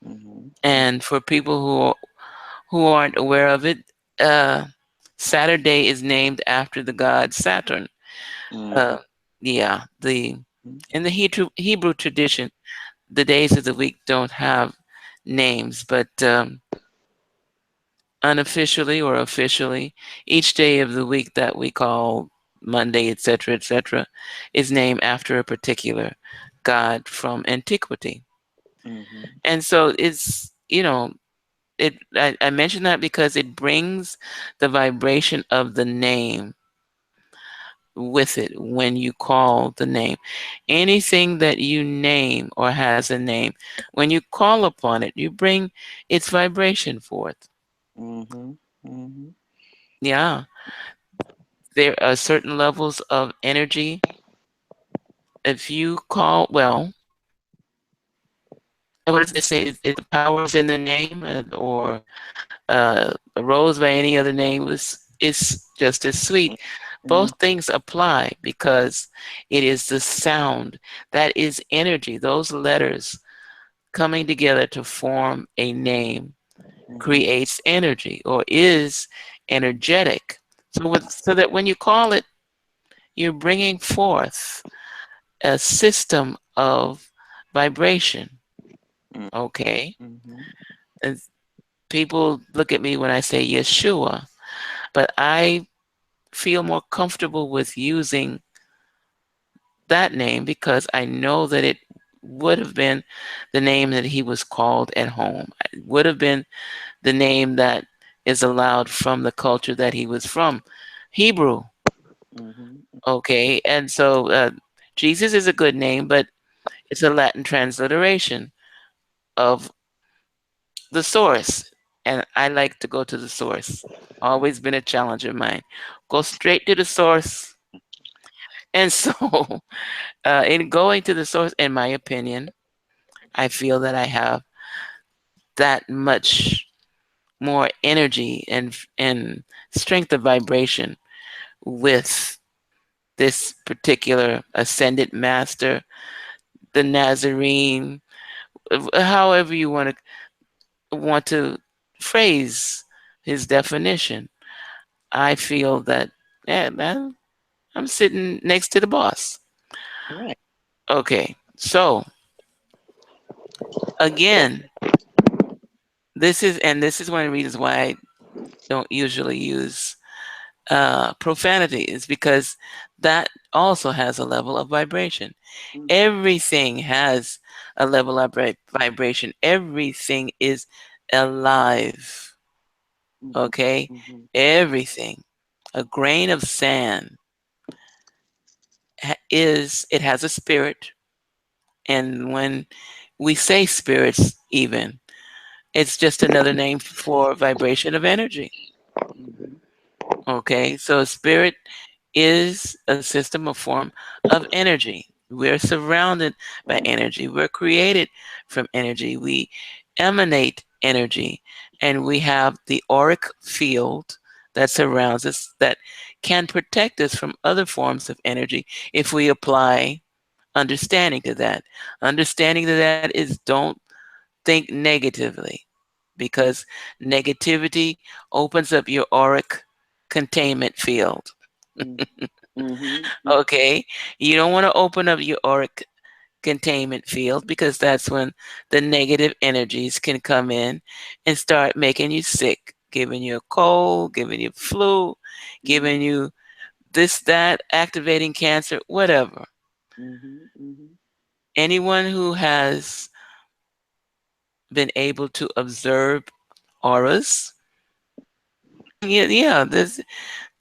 Hmm. And for people who aren't aware of it, uh, Saturday is named after the god Saturn. Hmm. Uh, yeah, the in the Hebrew tradition, the days of the week don't have names, but unofficially or officially, each day of the week that we call Monday, etc., is named after a particular god from antiquity. Hmm. And so it's, I mention that because it brings the vibration of the name with it when you call the name. Anything that you name or has a name, when you call upon it, you bring its vibration forth. Hmm. Hmm. Yeah, there are certain levels of energy. If you call, well, what does they say? If the power is in the name, or a rose by any other name is just as sweet. Hmm. Both things apply because it is the sound that is energy. Those letters coming together to form a name Hmm. creates energy or is energetic. So that when you call it, you're bringing forth a system of vibration. Okay, Hmm. and people look at me when I say Yeshua, but I feel more comfortable with using that name because I know that it would have been the name that he was called at home. It would have been the name that is allowed from the culture that he was from, Hebrew. Hmm. Okay, and so Jesus is a good name, but it's a Latin transliteration of the source. And I like to go to the source. Always been a challenge of mine. Go straight to the source. And so, in going to the source, in my opinion, I feel that I have that much more energy and strength of vibration with this particular ascended master, the Nazarene, however you want to phrase his definition. I feel that, yeah, man, I'm sitting next to the boss. Right. Okay, so again, this is one of the reasons why I don't usually use profanity, is because that also has a level of vibration. Everything has a level of vibration. Everything is alive. Hmm. Okay, Hmm. everything. A grain of sand it has a spirit, and when we say spirits, even it's just another name for vibration of energy. Hmm. Okay, so spirit is a system, a form of energy. We're surrounded by energy. We're created from energy. We emanate energy, and we have the auric field that surrounds us that can protect us from other forms of energy if we apply understanding to that. Understanding to that is don't think negatively, because negativity opens up your auric containment field. Mm-hmm. Okay? You don't want to open up your auric containment field, because that's when the negative energies can come in and start making you sick, giving you a cold, giving you flu, Mm-hmm. giving you this, that, activating cancer, whatever. Mm-hmm. Mm-hmm. Anyone who has been able to observe auras, yeah, yeah,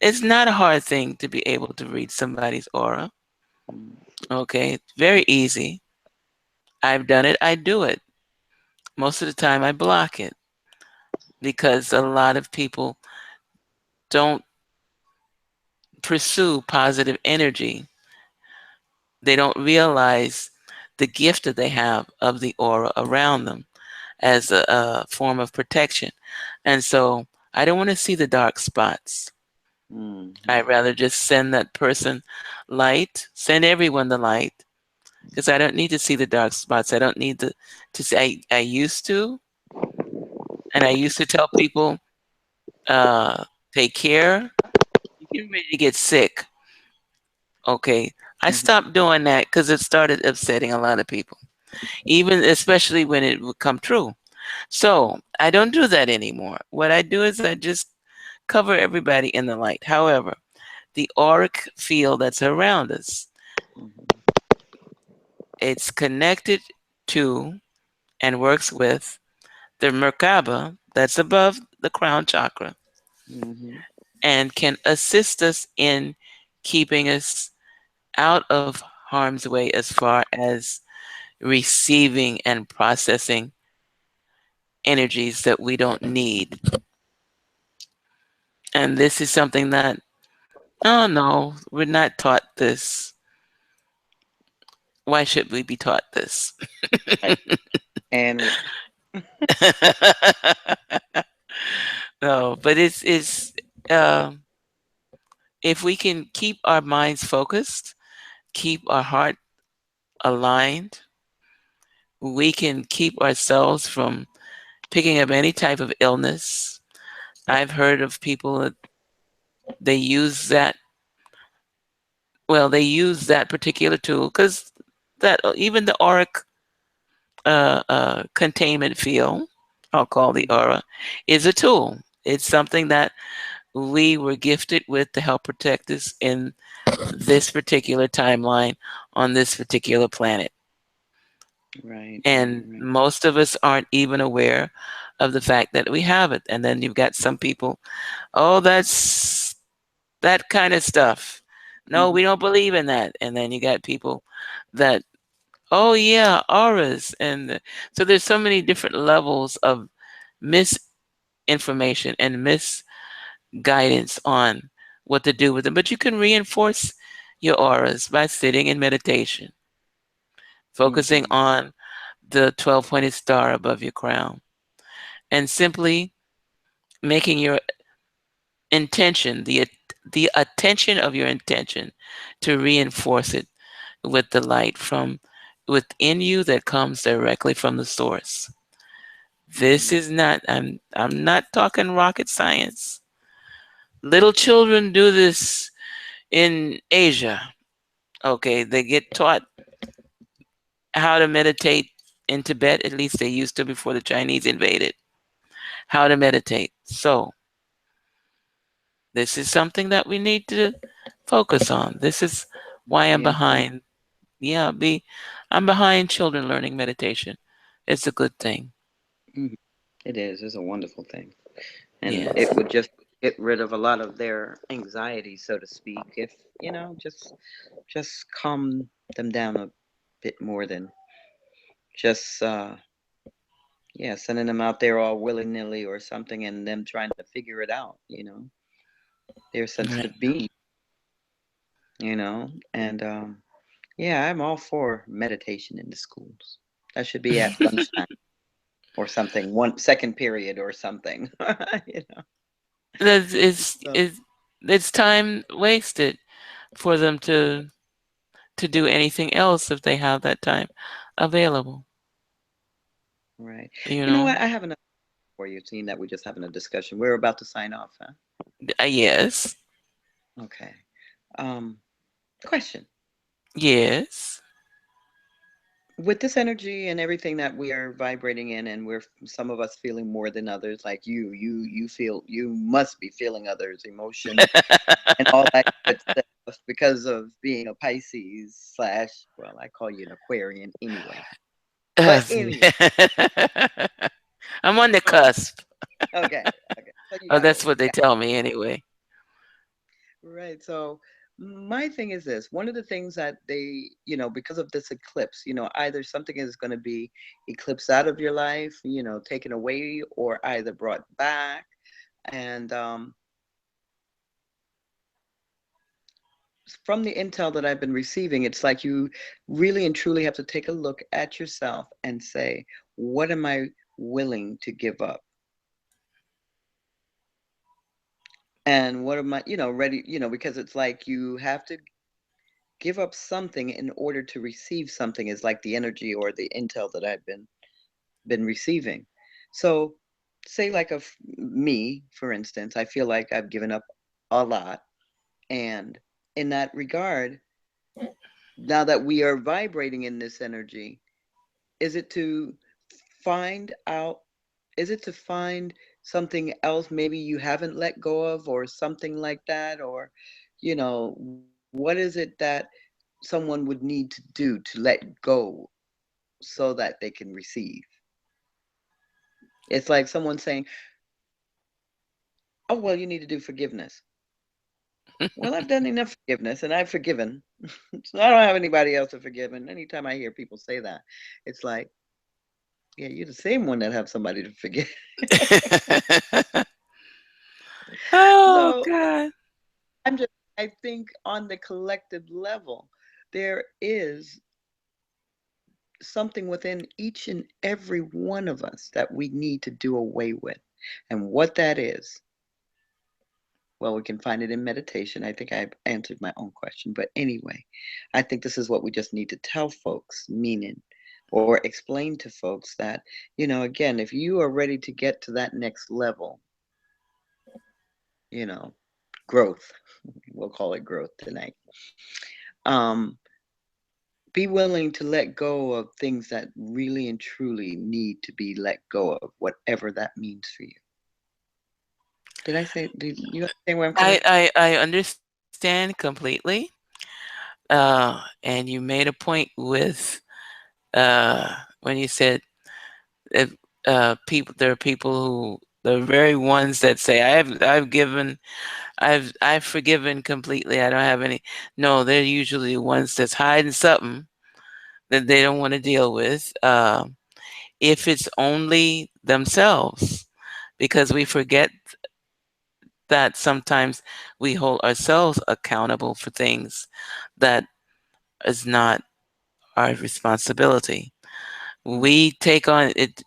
it's not a hard thing to be able to read somebody's aura. Okay, it's very easy. I've done it, I do it. Most of the time I block it, because a lot of people don't pursue positive energy. They don't realize the gift that they have of the aura around them as a form of protection. And so I don't want to see the dark spots. Mm-hmm. I'd rather just send that person light, send everyone the light, because I don't need to see the dark spots. I don't need to say, I used to, and I used to tell people, uh, take care. You get ready to get sick. Okay. I Mm-hmm. stopped doing that because it started upsetting a lot of people, even especially when it would come true. So I don't do that anymore. What I do is I just cover everybody in the light. However, the auric field that's around us, it's connected to and works with the Merkaba that's above the crown chakra, Mm-hmm. and can assist us in keeping us out of harm's way as far as receiving and processing energies that we don't need. And this is something that, oh no, we're not taught this. Why should we be taught this? Right. And No, but um, if we can keep our minds focused, keep our heart aligned, we can keep ourselves from picking up any type of illness. I've heard of people that they use that. Well, they use that particular tool because that even the auric containment field, I'll call the aura, is a tool. It's something that we were gifted with to help protect us in this particular timeline on this particular planet. right, right, And right. most of us aren't even aware of the fact that we have it. And then you've got some people, oh, that's that kind of stuff. No, Mm-hmm. we don't believe in that. And then you got people that, oh, yeah, auras. And so there's so many different levels of misinformation and misguidance on what to do with them. But you can reinforce your auras by sitting in meditation, focusing Mm-hmm. on the 12 pointed star above your crown, and simply making your intention, the attention of your intention, to reinforce it with the light from within you that comes directly from the source. This Mm-hmm. is not, I'm not talking rocket science. Little children do this in Asia. Okay, they get taught how to meditate in Tibet, at least they used to before the Chinese invaded. How to meditate. So, this is something that we need to focus on. This is why I'm Yeah. behind. Yeah, I'm behind children learning meditation. It's a good thing. Mm-hmm. It is. It's a wonderful thing. And it Yes. would just get rid of a lot of their anxiety, so to speak, if, just calm them down a bit more than just yeah, sending them out there all willy-nilly or something and them trying to figure it out. They're Right. sensitive beings. And yeah, I'm all for meditation in the schools. That should be at lunchtime or something, one second period or something. you know. That's, So, it's time wasted for them to do anything else if they have that time available. right. You You know know. what? I have another for you, seeing that we're just having a discussion. We're about to sign off, huh? Yes. Okay. Um, Question. Yes. With this energy and everything that we are vibrating in, and we're some of us feeling more than others, like you feel, you must be feeling others' emotion and all that good stuff because of being a Pisces slash, well, I call you an Aquarian anyway. But anyway, I'm on the so cusp. okay, okay. So you Oh, got that's both. what You they got tell me anyway. right. So my thing is this: one of the things that they, because of this eclipse, either something is going to be eclipsed out of your life, taken away, or either brought back. And from the intel that I've been receiving, it's like you really and truly have to take a look at yourself and say, what am I willing to give up? And what am I, ready, because it's like you have to give up something in order to receive something, is like the energy or the intel that I've been receiving. So say like me, for instance, I feel like I've given up a lot. And in that regard, now that we are vibrating in this energy, is it to find out, is it to find something else maybe you haven't let go of, or something like that? Or, what is it that someone would need to do to let go so that they can receive? It's like someone saying, oh, well, you need to do forgiveness. Well, I've done enough forgiveness and I've forgiven. So I don't have anybody else to forgive. And anytime I hear people say that, it's like, yeah, you're the same one that have somebody to forgive. Oh So God. I'm just, I think on the collective level, there is something within each and every one of us that we need to do away with. And what that is, well, we can find it in meditation. I think I've answered my own question. But anyway, I think this is what we just need to tell folks, meaning, or explain to folks that, again, if you are ready to get to that next level, you know, growth, we'll call it growth tonight. Um, be willing to let go of things that really and truly need to be let go of, whatever that means for you. Did you understand where I'm coming from? I understand completely. And you made a point with when you said if people, there are people who, the very ones that say I've forgiven completely. I don't have any. No, they're usually the ones that's hiding something that they don't want to deal with. If it's only themselves, because we forget that sometimes we hold ourselves accountable for things that is not our responsibility. Mm, We take on it.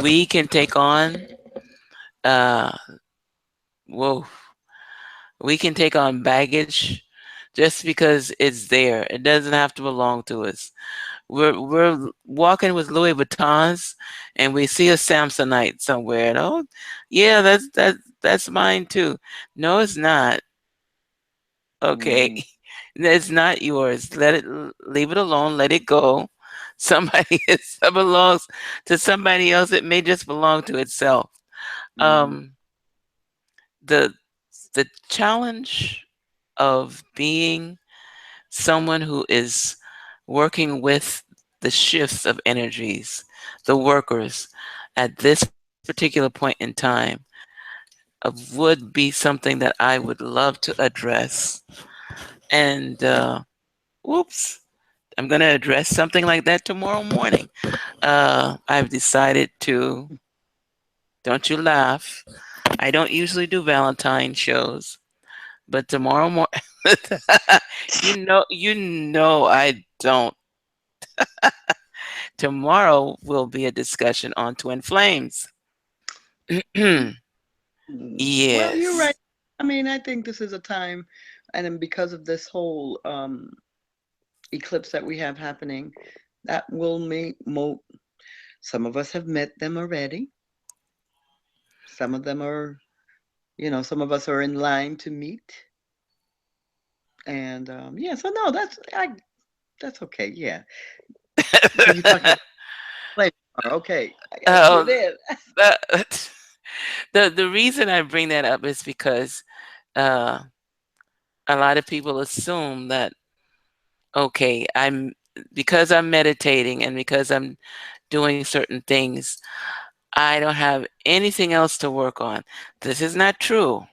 We can take on. Uh, whoa. We can take on baggage just because it's there. It doesn't have to belong to us. We're walking with Louis Vuittons, and we see a Samsonite somewhere. And, oh, yeah, that's mine too. No, it's not. Okay, mm, it's not yours. Leave it alone. Let it go. Somebody it belongs to somebody else. It may just belong to itself. mm, Um, the the challenge of being someone who is working with the shifts of energies, the workers at this particular point in time, would be something that I would love to address. And whoops, I'm going to address something like that tomorrow morning. I've decided to, don't you laugh, I don't usually do Valentine shows, but tomorrow morning, you know I don't. Tomorrow will be a discussion on twin flames. Well, you're right. Yes. I mean, I think this is a time, and then because of this whole eclipse that we have happening, that will make some of us have met them already. Some of them are, some of us are in line to meet. And yeah, so no, that's okay. Yeah. So you're talking about play. Okay, I gotta tune um, in. the, the reason I bring that up is because uh, a lot of people assume that okay, because I'm meditating and because I'm doing certain things, I don't have anything else to work on. This is not true.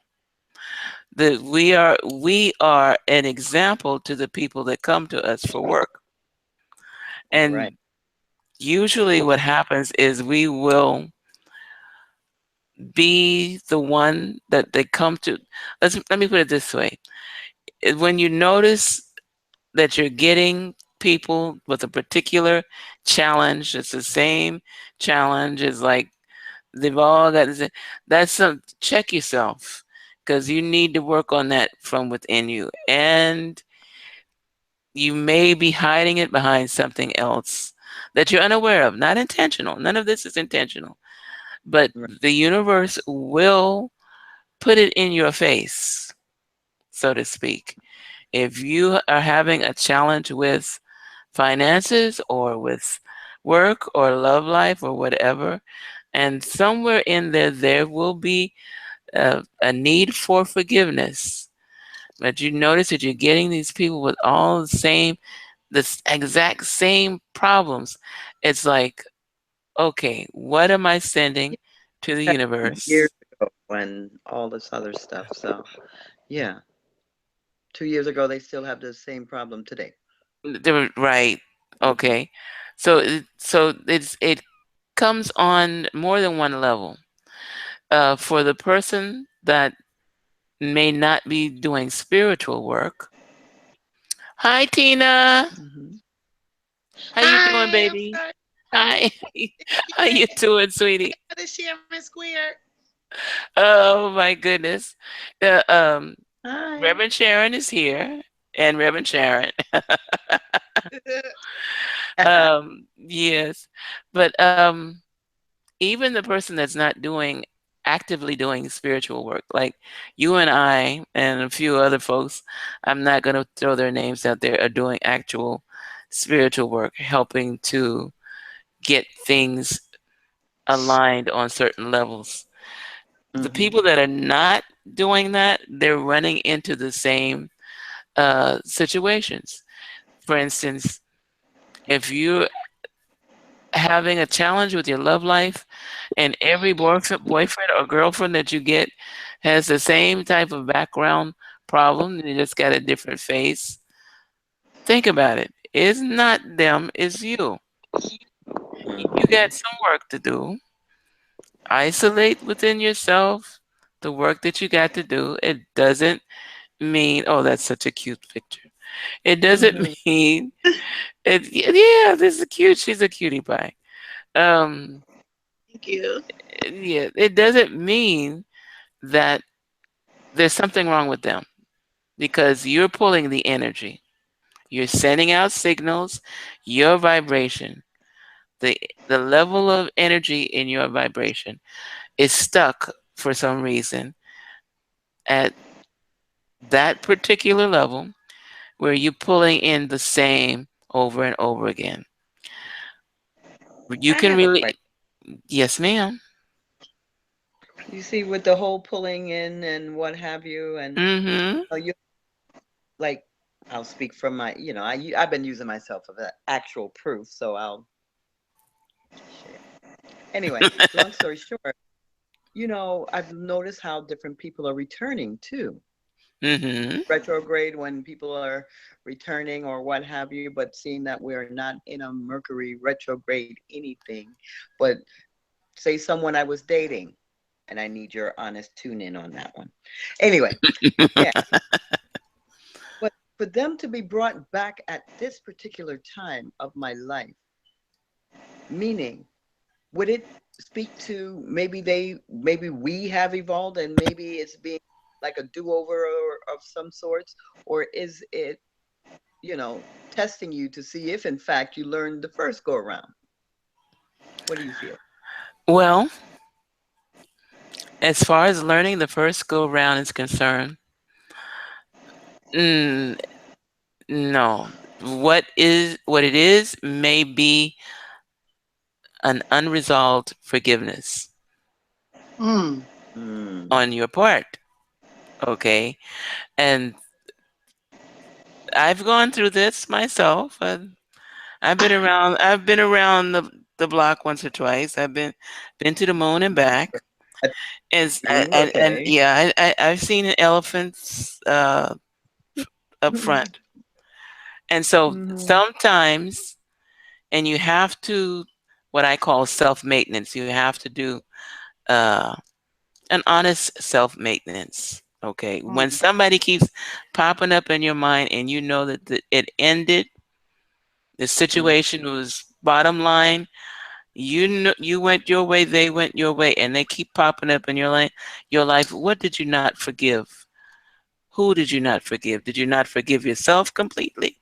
We are an example to the people that come to us for work. Right. And usually what happens is we will be the one that they come to. Let me put it this way. When you notice that you're getting people with a particular challenge, it's the same challenge as like they've all got this, that's some check yourself because you need to work on that from within you. And you may be hiding it behind something else that you're unaware of, not intentional. None of this is intentional, but Right. the universe will put it in your face, so to speak. If you are having a challenge with finances or with work or love life or whatever, and somewhere in there, there will be a need for forgiveness. But you notice that you're getting these people with all the exact same problems. It's like, okay, what am I sending to the That years universe? ago when all this other stuff. So yeah, 2 years ago they still have the same problem today. Right. Hmm. Okay. So it comes on more than one level. For the person that may not be doing spiritual work. Hi, Tina. Hmm. How you doing, Hi, I'm baby? sorry. Hi. How you doing, sweetie? The Sharon Square. Oh my goodness. Uh, um, Hi. Reverend Sharon is here, and Reverend Sharon. Yes, but even the person that's not doing actively doing spiritual work, like you and I and a few other folks, I'm not going to throw their names out there, are doing actual spiritual work, helping to get things aligned on certain levels. The Hmm. people that are not doing that, they're running into the same situations. For instance, if you're having a challenge with your love life and every boyfriend or girlfriend that you get has the same type of background problem, they just got a different face, think about it. It's not them, it's you. You got Hmm. some work to do. Isolate within yourself the work that you got to do. It doesn't mean, oh, that's such a cute picture. It doesn't Hmm. mean it. Yeah, this is cute. She's a cutie pie. Um, Thank you. yeah, it doesn't mean that there's something wrong with them because you're pulling the energy. You're sending out signals, your vibration, the the level of energy in your vibration is stuck for some reason at that particular level where you're pulling in the same over and over again. You I can have a really, question. yes, ma'am. You see, with the whole pulling in and what have you, and Mm-hmm. you like, I'll speak from my, I've been using myself as an actual proof, so I'll share. Anyway, long story short, I've noticed how different people are returning too. Mm-hmm. Retrograde when people are returning or what have you, but seeing that we're not in a Mercury retrograde anything, but say someone I was dating, and I need your honest tune in on that one. Anyway, yeah, but for them to be brought back at this particular time of my life, meaning, would it? speak to maybe we have evolved and maybe it's being like a do-over of some sorts, or is it, testing you to see if in fact you learned the first go around? What do you feel? Well, as far as learning the first go round is concerned, mm, no. What it is may be an unresolved forgiveness Mm. Mm. on your part. Okay. And I've gone through this myself. I've been around the block once or twice. Been to the moon and back. And Okay. yeah, I've seen elephants up front. And so Mhm. sometimes, and you have to, what I call self maintenance. You have to do uh, an honest self maintenance. Okay, when Mm. somebody keeps popping up in your mind, and you know that it ended, the Mm. situation was bottom line. You know, you went your way, they went your way, and they keep popping up in your life. Your life. What did you not forgive? Who did you not forgive? Did you not forgive yourself completely?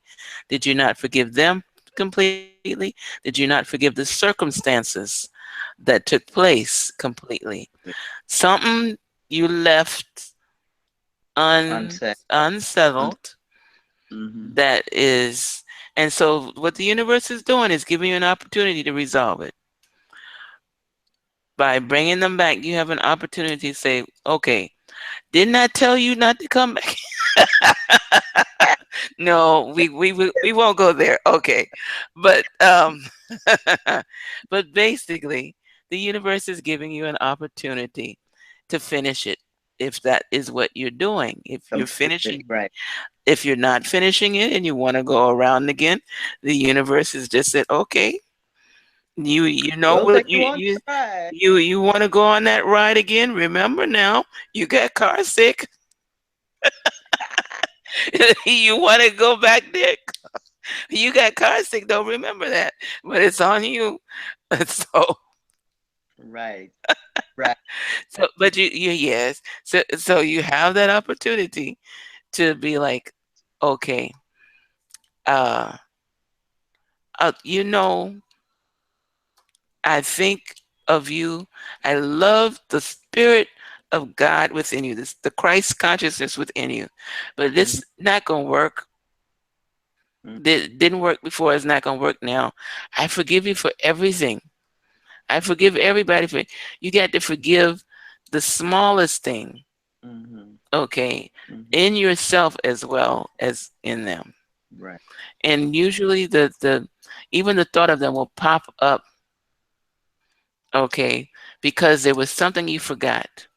Did you not forgive them completely? Did you not forgive the circumstances that took place completely? Something you left Unsaid. unsettled Mm-hmm. that is, and so what the universe is doing is giving you an opportunity to resolve it. By bringing them back, you have an opportunity to say, okay, didn't I tell you not to come back? No, we won't go there. Okay, but but basically, the universe is giving you an opportunity to finish it. If that is what you're doing, if you're Complete it. finishing, Right. if you're not finishing it and you want to go around again, the universe has just said, okay, you know We'll what take you on the ride. you want to go on that ride again. Remember now, you got car sick. You want to go back there. You got car sick. Don't remember that, but it's on you. So, Right. Right. but you yes. So you have that opportunity to be like, okay, uh, you know, I think of you. I love the spirit of God within you. This the Christ consciousness within you, but Mm-hmm. this not gonna work. Didn't work before. It's not gonna work now. I forgive you for everything. I forgive everybody for you got to forgive the smallest thing, Mm-hmm. okay, Mm-hmm. in yourself as well as in them. Right. And usually the even the thought of them will pop up, okay, because there was something you forgot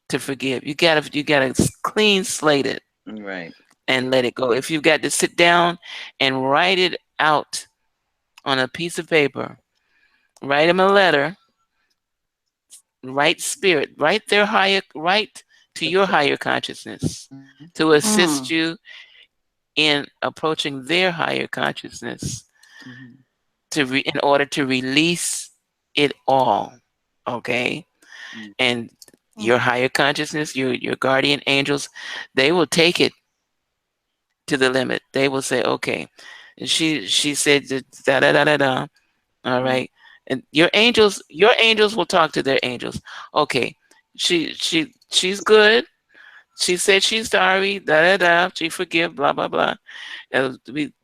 to forgive. You gotta clean slate it Right. and let it go. If you've got to sit down and write it out on a piece of paper, write them a letter, write spirit, write to your higher consciousness to assist Mm. you in approaching their higher consciousness Mm-hmm. in order to release it all. Okay, and your Mm. higher consciousness, your guardian angels, they will take it to the limit. They will say, okay, and she said da da da da da. All Mm-hmm. right, and your angels will talk to their angels. Okay, she's good. She said she's sorry. Da da da. She forgive. Blah blah blah.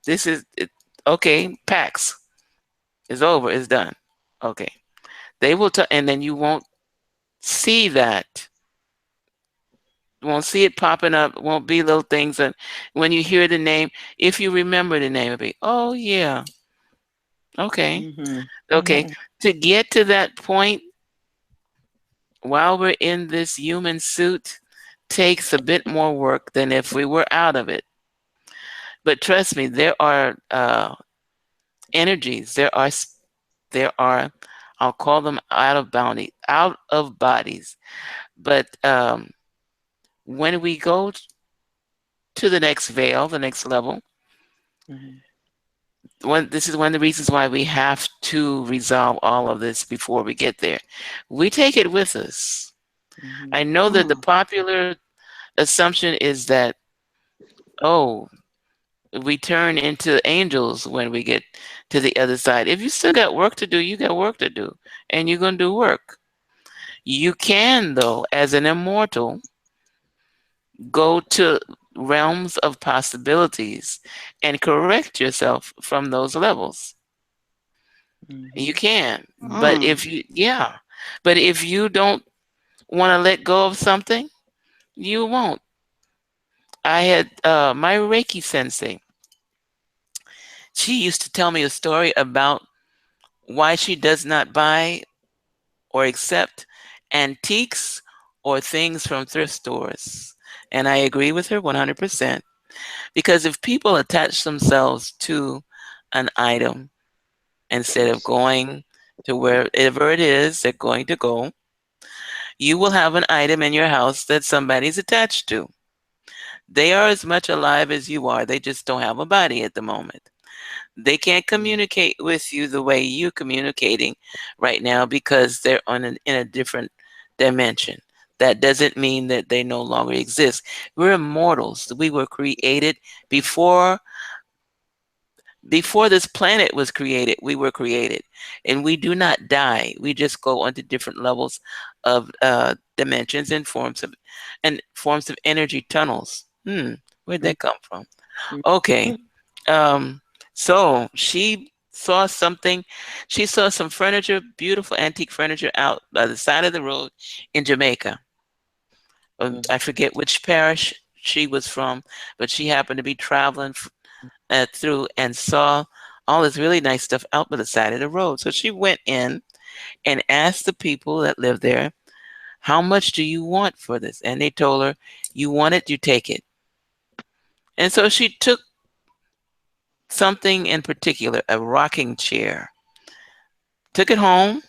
This is it, okay. Pax is over. It's done. Okay. They will tell, and then you won't see that. Won't see it popping up. Won't be little things. And when you hear the name, if you remember the name, it'll be, oh yeah, okay, Mm-hmm. okay. To get to that point, while we're in this human suit, takes a bit more work than if we were out of it. But trust me, there are energies. There are. I'll call them out of bodies. But when we go to the next veil, the next level, Mm-hmm. this is one of the reasons why we have to resolve all of this before we get there. We take it with us. Mm-hmm. I know that the Mm. popular assumption is that, oh, we turn into angels when we get to the other side. If you still got work to do, you got work to do, and you're going to do work. You can, though, as an immortal, go to realms of possibilities and correct yourself from those levels. You Mm-hmm. can. But Mm. if you, yeah, but if you don't want to let go of something, you won't. I had my Reiki sensei. She used to tell me a story about why she does not buy or accept antiques or things from thrift stores. And I agree with her 100%. Because if people attach themselves to an item instead of going to wherever it is they're going to go, you will have an item in your house that somebody's attached to. They are as much alive as you are, they just don't have a body at the moment. They can't Yeah. communicate with you the way you're communicating right now because they're in a different dimension. That doesn't mean that they no longer exist. We're immortals. We were created before this planet was created. We were created, and we do not die. We just go onto different levels of dimensions and forms of energy tunnels. Where'd that come from? Okay. Um, so she saw something. She saw some furniture, beautiful antique furniture out by the side of the road in Jamaica. Mm-hmm. I forget which parish she was from, but she happened to be traveling through and saw all this really nice stuff out by the side of the road. So she went in and asked the people that live there, how much do you want for this? And they told her, you want it, you take it. And so she took something in particular, a rocking chair, took it home,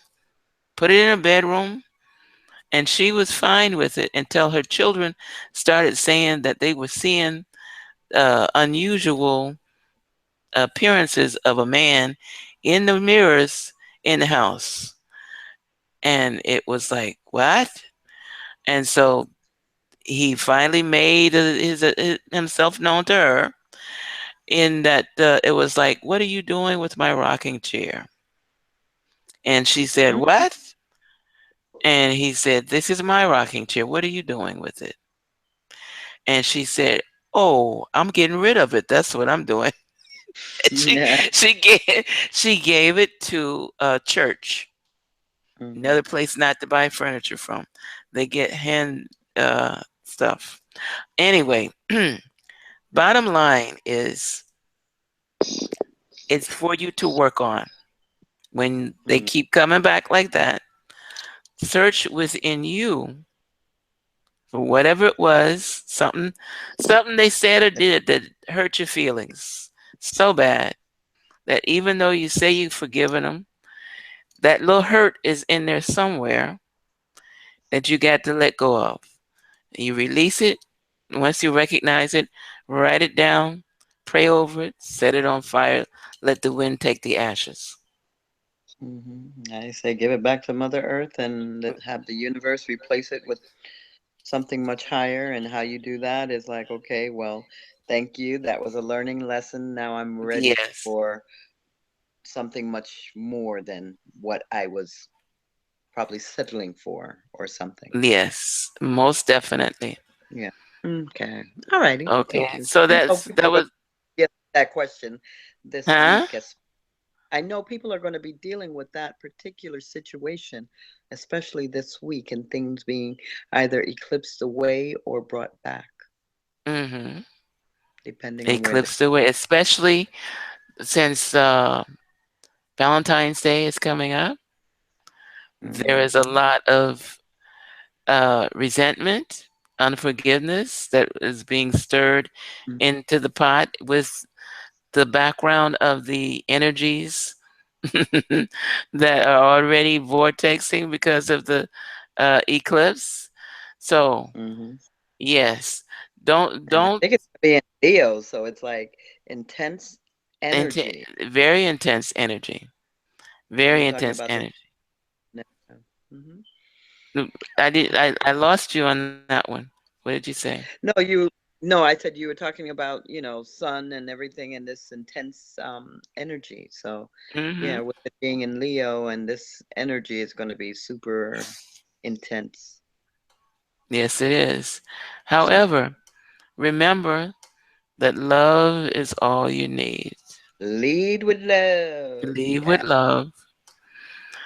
put it in her bedroom, and she was fine with it until her children started saying that they were seeing unusual appearances of a man in the mirrors in the house. And it was like, what? And so he finally made himself known to her in that it was like, what are you doing with my rocking chair? And she said, what? And he said, this is my rocking chair. What are you doing with it? And she said, oh, I'm getting rid of it. That's what I'm doing. And Yeah. she gave it to a church, Mm-hmm. another place not to buy furniture from. They get hand stuff. Anyway, bottom line is it's for you to work on. When they Mm-hmm. keep coming back like that, search within you for whatever it was, something they said or did that hurt your feelings so bad that even though you say you've forgiven them, that little hurt is in there somewhere that you got to let go of. You release it. Once you recognize it, write it down, pray over it, set it on fire, let the wind take the ashes. Mm-hmm. I say give it back to Mother Earth and have the universe replace it with something much higher. And how you do that is like, okay, well, thank you. That was a learning lesson. Now I'm ready Yes. for something much more than what I was probably settling for or something. Yes. Most definitely. Yeah. Okay. All righty. Okay. Thank you. So I know people that are going was, to get that question this huh? week. As I know people are going to be dealing with that particular situation, especially this week, and things being either eclipsed away or brought back, Mm-hmm. depending on where they. Eclipsed away, especially since Valentine's Day is coming up. There is a Mm-hmm. lot of resentment, unforgiveness that is being stirred into the pot with the background of the energies that are already vortexing because of the eclipse. So Mm-hmm. yes, And I don't think it's going to be in Leo, so it's like intense. energy. Very intense energy. You Very were talking intense about the energy. hmm I lost you on that one. What did you say? no, no, I said you were talking about, sun and everything and this intense energy. So Hmm. yeah, with it being in Leo and this energy is going to be super intense. Yes, it is. So However, remember that love is all you need. lead with love. Leave with Yeah. love.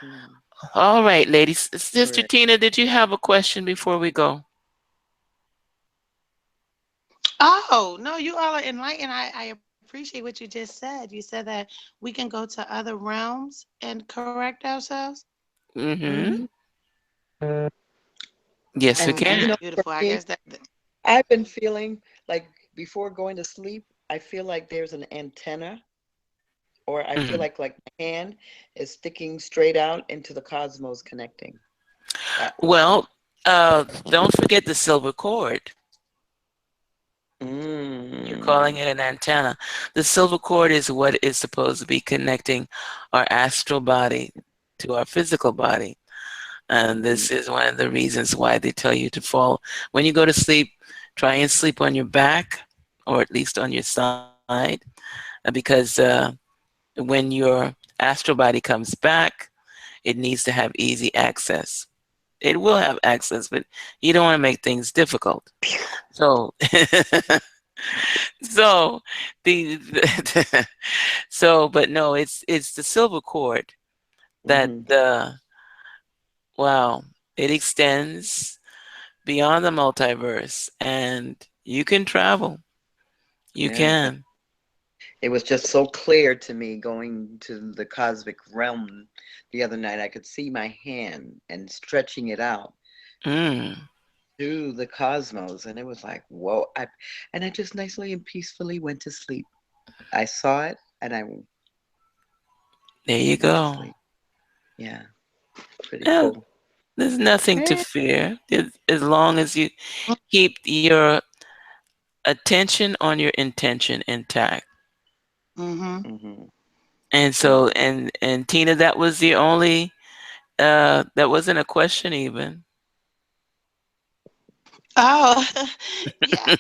Mm, All right, ladies. Sister correct. Tina, did you have a question before we go? Oh, no, you all are enlightened. I appreciate what you just said. You said that we can go to other realms and correct ourselves. Mm-hmm. hmm Yes, we Oh, And that's can. for beautiful. I me, guess that. I've been feeling like before going to sleep, I feel like there's an antenna, or I feel Hmm. like my hand is sticking straight out into the cosmos, connecting. That was Well, don't forget the silver cord. You're calling mm, it an antenna. The silver cord is what is supposed to be connecting our astral body to our physical body. And hmm this is one of the reasons why they tell you to fall. When you go to sleep, try and sleep on your back or at least on your side because when your astral body comes back, it needs to have easy access. It will have access, but you don't want to make things difficult. So, so the so, but no, it's the silver cord that hmm wow, it extends beyond the multiverse, and you can travel. You yeah. can. It was just so clear to me going to the cosmic realm the other night. I could see my hand and stretching it out Mm, to the cosmos, and it was like, whoa! I just nicely and peacefully went to sleep. I saw it, and I there you went to go. sleep. Yeah, pretty Yeah, cool. there's nothing to Eh, fear as long as you keep your attention on your intention intact. Mm-hmm. mhm. And Yeah. so, and Tina, that was the only. That wasn't a question even. Oh, yeah.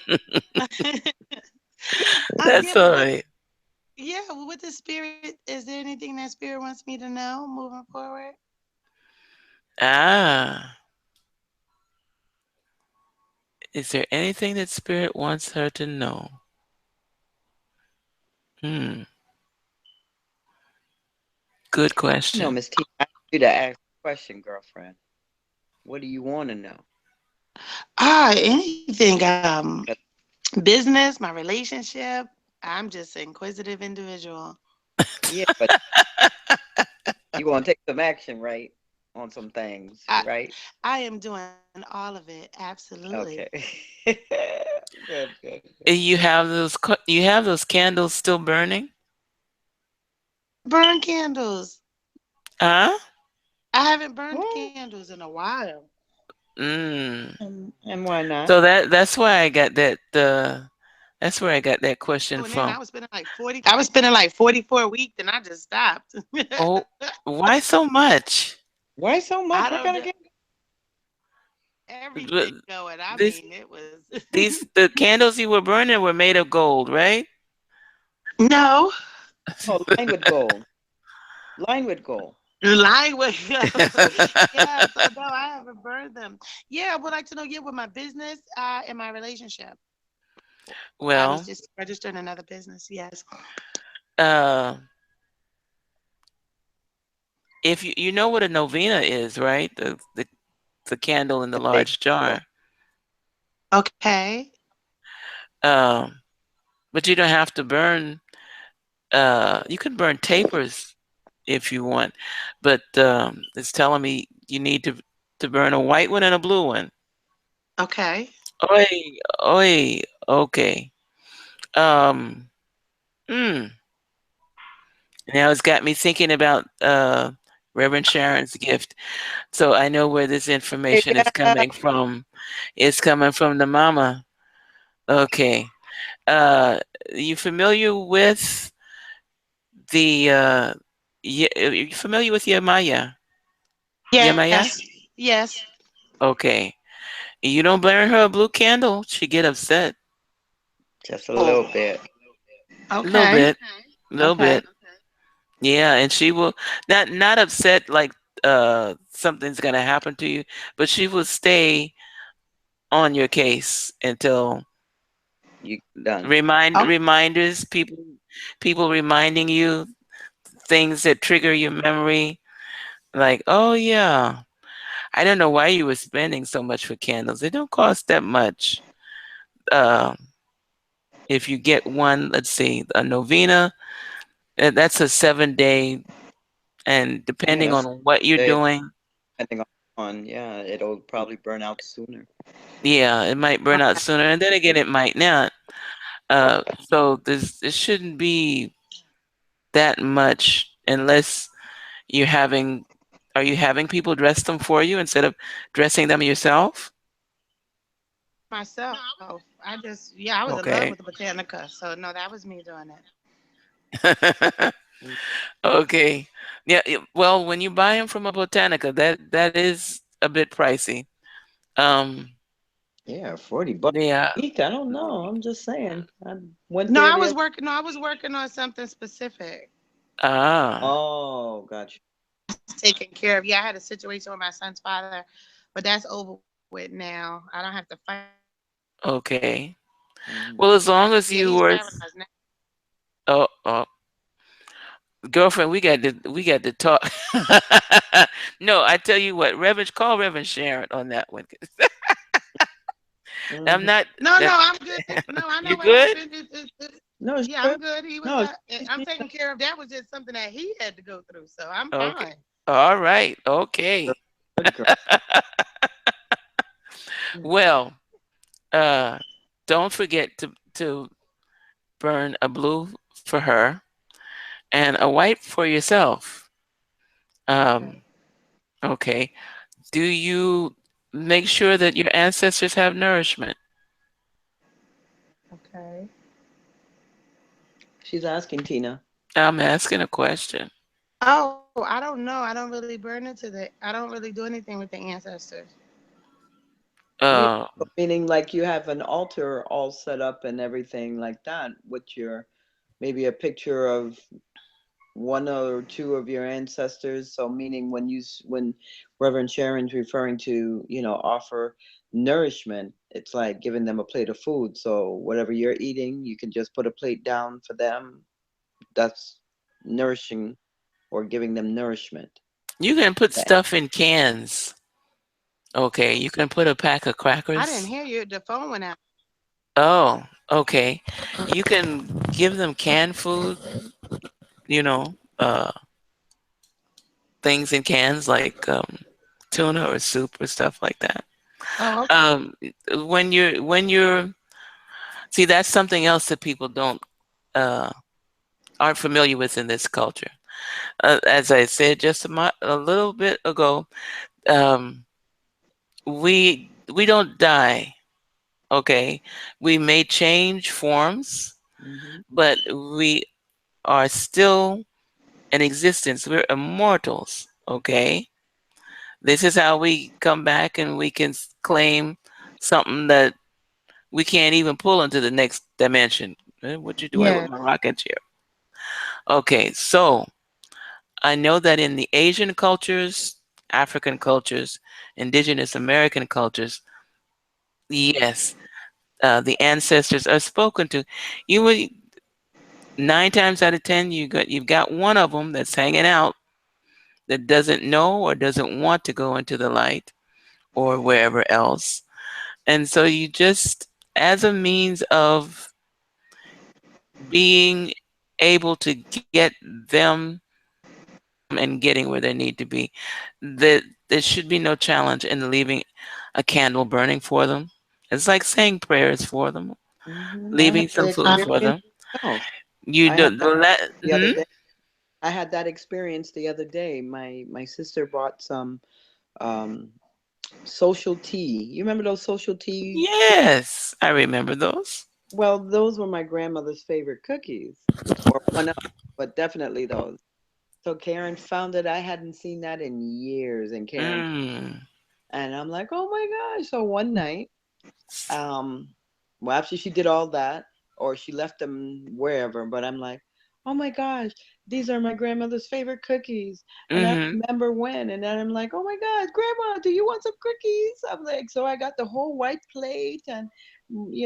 Yeah, That's but all right. yeah, well, with the spirit, is there anything that spirit wants me to know moving forward? Ah, is there anything that Spirit wants her to know? Hmm, good question. Miss T, I want you to ask a question, girlfriend. What do you want to know? Anything. But Business, my relationship. I'm just an inquisitive individual. yeah, but you want to take some action, right? On some things, I right? I am doing all of it. Absolutely. Okay. Good, good, good, You good. have those. You have those candles still burning? I haven't burned candles. Huh? I haven't burned What? candles in a while. Mm. And why not? So that's why I got that. That's where I got that question And then from. I was spending like 40. I was spending like 44 a week. Then I just stopped. Oh, why so much? Why so I much? What don't kind know of game? Th- everything going. I These mean, it was these the candles you were burning were made of gold, right? no. Oh, line with gold. Line with gold. Lying with yeah, so no, I haven't burned them. Yeah, I would like to know, yeah, with my business and my relationship. I was Well, just registering another business, yes. uh, if you know what a novena is, right? The candle in the The big large candle. jar. Okay. Um, but you don't have to burn. You can burn tapers if you want, but it's telling me you need to burn a white one and a blue one. Okay. Oi, oi, okay. Um, mm. Now it's got me thinking about Reverend Sharon's gift. So I know where this information is Yeah. coming from. It's coming from the mama. Okay. You familiar with the yeah, are you familiar with Yamaya? Yes. Yamaya? Yes. Okay. You don't burn her a blue candle, she get upset. Just a Oh. little bit. A little Okay. bit. A little Okay. bit. Yeah, and she will not upset like something's gonna happen to you, but she will stay on your case until You done. Okay. reminders, people reminding you things that trigger your memory, like, oh yeah, I don't know why you were spending so much for candles. They don't cost that much. Uh, if you get one, let's see, a novena, that's a 7 day, and Yeah, depending that's on what you're day. doing, Depending on, yeah, it'll probably burn out sooner. yeah, it might burn out sooner, and then again, it might not. So this shouldn't be that much unless you're having. Are you having people dress them for you instead of dressing them yourself? Myself. Yeah, I was in love with the Okay. Botanica. So no, that was me doing it. Mm. Okay. Yeah. Well, when you buy them from a Botanica, that is a bit pricey. Um. Yeah, $40 Yeah. a week. I don't know. I'm just saying. I went No, there I the was other. working. No, I was working on something specific. Ah. Oh, gotcha. That's taken care of. Yeah, I had a situation with my son's father, but that's over with now. I don't have to fight that anymore. Okay. Hmm. Well, as long Yeah, as he's you were. paralyzed now. Oh, oh, girlfriend, we got to talk. No, I tell you what, Reverend, call Reverend Sharon on that one. I'm Hmm. not. No, That, no, I'm good. No, I know you what good? happened. No, Yeah, sure. I'm good. He was. No, I'm taken care of. That was just something that he had to go through. So I'm Okay. fine. All right. Okay. good girl. Well, uh, don't forget to burn a blue for her and a white for yourself. Okay. Um, okay. Do you make sure that your ancestors have nourishment? Okay. She's asking Tina. I'm asking a question. Oh, I don't know. I don't really burn into the. I don't really do anything with the ancestors. Yeah, Uh, meaning like you have an altar all set up and everything like that with your maybe a picture of one or two of your ancestors. So meaning when when Reverend Sharon's referring to, offer nourishment, it's like giving them a plate of food. So whatever you're eating, you can just put a plate down for them. That's nourishing or giving them nourishment. you can put The stuff in cans. Okay, you can put a pack of I didn't crackers. hear you. The phone went out. Oh, okay. You can give them canned food, you know, things in cans like tuna or soup or stuff like that. Oh, okay. Um, when you're see, that's something else that people don't uh, aren't familiar with in this culture. As I said just a little bit ago, um, we don't die. Okay, we may change forms, hmm but we are still in existence. We're immortals. Okay, this is how we come back and we can claim something that we can't even pull into the next dimension. What you doing with Yeah. my rocket chair? Okay, so I know that in the Asian cultures, African cultures, indigenous American cultures, yes, the ancestors are spoken to. You would 9 times out of 10, you've got one of them that's hanging out that doesn't know or doesn't want to go into the light or wherever else, and so you just, as a means of being able to get them and getting where they need to be, that there should be no challenge in leaving a candle burning for them. It's like saying prayers for them, I had leaving the some food for experience them. myself. You I had do that the other hmm? day. I had that experience the other day. My sister bought some um social tea. You remember those social tea? Yes, I remember those. Well, those were my grandmother's favorite cookies, or one of, but definitely those. So Karen found that I hadn't seen that in years, and Karen, Mm. and I'm like, oh my gosh! So one night, um, well, after she did all that, or she left them wherever, but I'm like, oh my gosh, these are my grandmother's favorite cookies. And I Mm-hmm. remember when, and then I'm like, oh my God, Grandma, do you want some cookies? I'm like, so I got the whole white plate and,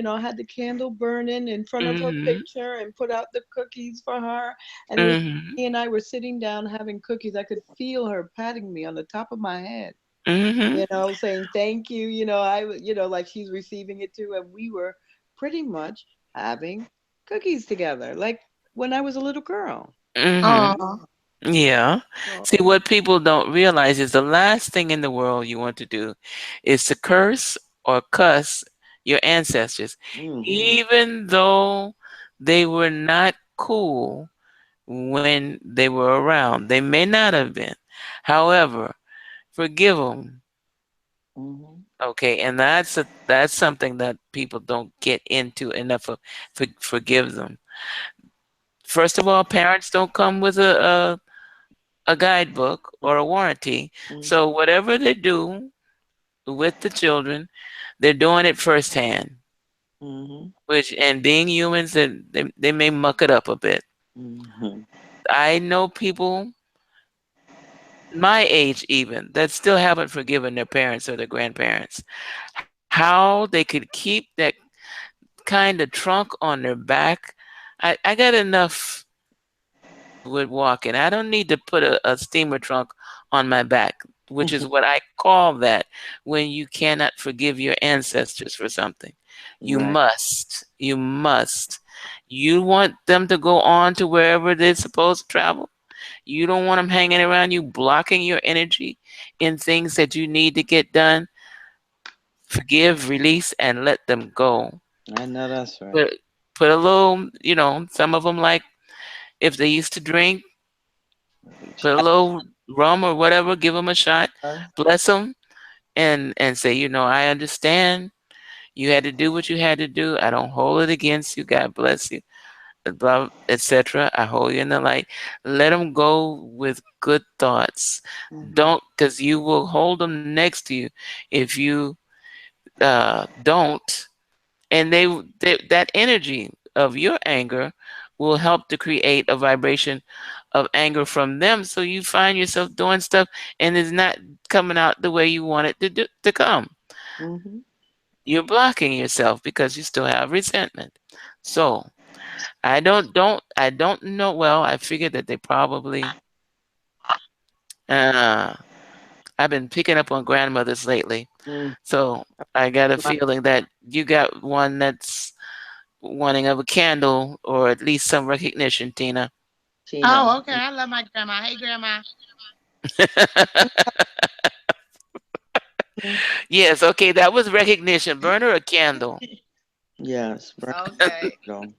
I had the candle burning in front of her Mm-hmm. picture and put out the cookies for her. And it was, Mm-hmm. he and I were sitting down having cookies. I could feel her patting me on the top of my head, Mm-hmm. saying thank you, like she's receiving it too. And we were pretty much having cookies together, like when I was a little girl. Mm-hmm. Oh. Yeah. See, So, what people don't realize is the last thing in the world you want to do is to curse or cuss your ancestors, hmm even though they were not cool when they were around. They may not have been. However, forgive them. hmm Okay, and that's something that people don't get into enough of. Forgive them. First of all, parents don't come with a guidebook or a warranty. So whatever they do with the children, they're doing it firsthand. hmm Which, and being humans, they may muck it up a bit. hmm I know people my age even that still haven't forgiven their parents or their grandparents. How they could keep that kind of trunk on their back. I got enough with walking. I don't need to put a steamer trunk on my back, which is what I call that when you cannot forgive your ancestors for something. You Right. must. You must. You want them to go on to wherever they're supposed to travel. You don't want them hanging around you, blocking your energy in things that you need to get done. Forgive, release, and let them go. I know that's right. Put, put a little, some of them like if they used to drink, put a little rum or whatever, give them a shot, bless them, and say, I understand. You had to do what you had to do. I don't hold it against you. God bless you, blah, etc. I hold you in the light. Let them go with good thoughts. hmm Don't, because you will hold them next to you if you don't. And that energy of your anger will help to create a vibration of anger from them. So you find yourself doing stuff and it's not coming out the way you want it to come. hmm You're blocking yourself because you still have resentment. So I don't know. Well, I figured that they probably uh I've been picking up on grandmothers lately. mm So I got a feeling that you got one that's wanting of a candle or at least some recognition, Tina. Tina. Oh, okay. I love my grandma. Hey, grandma. Mhm. Yes, okay, that was recognition. Burn her a candle. Yes, right. Okay. Go.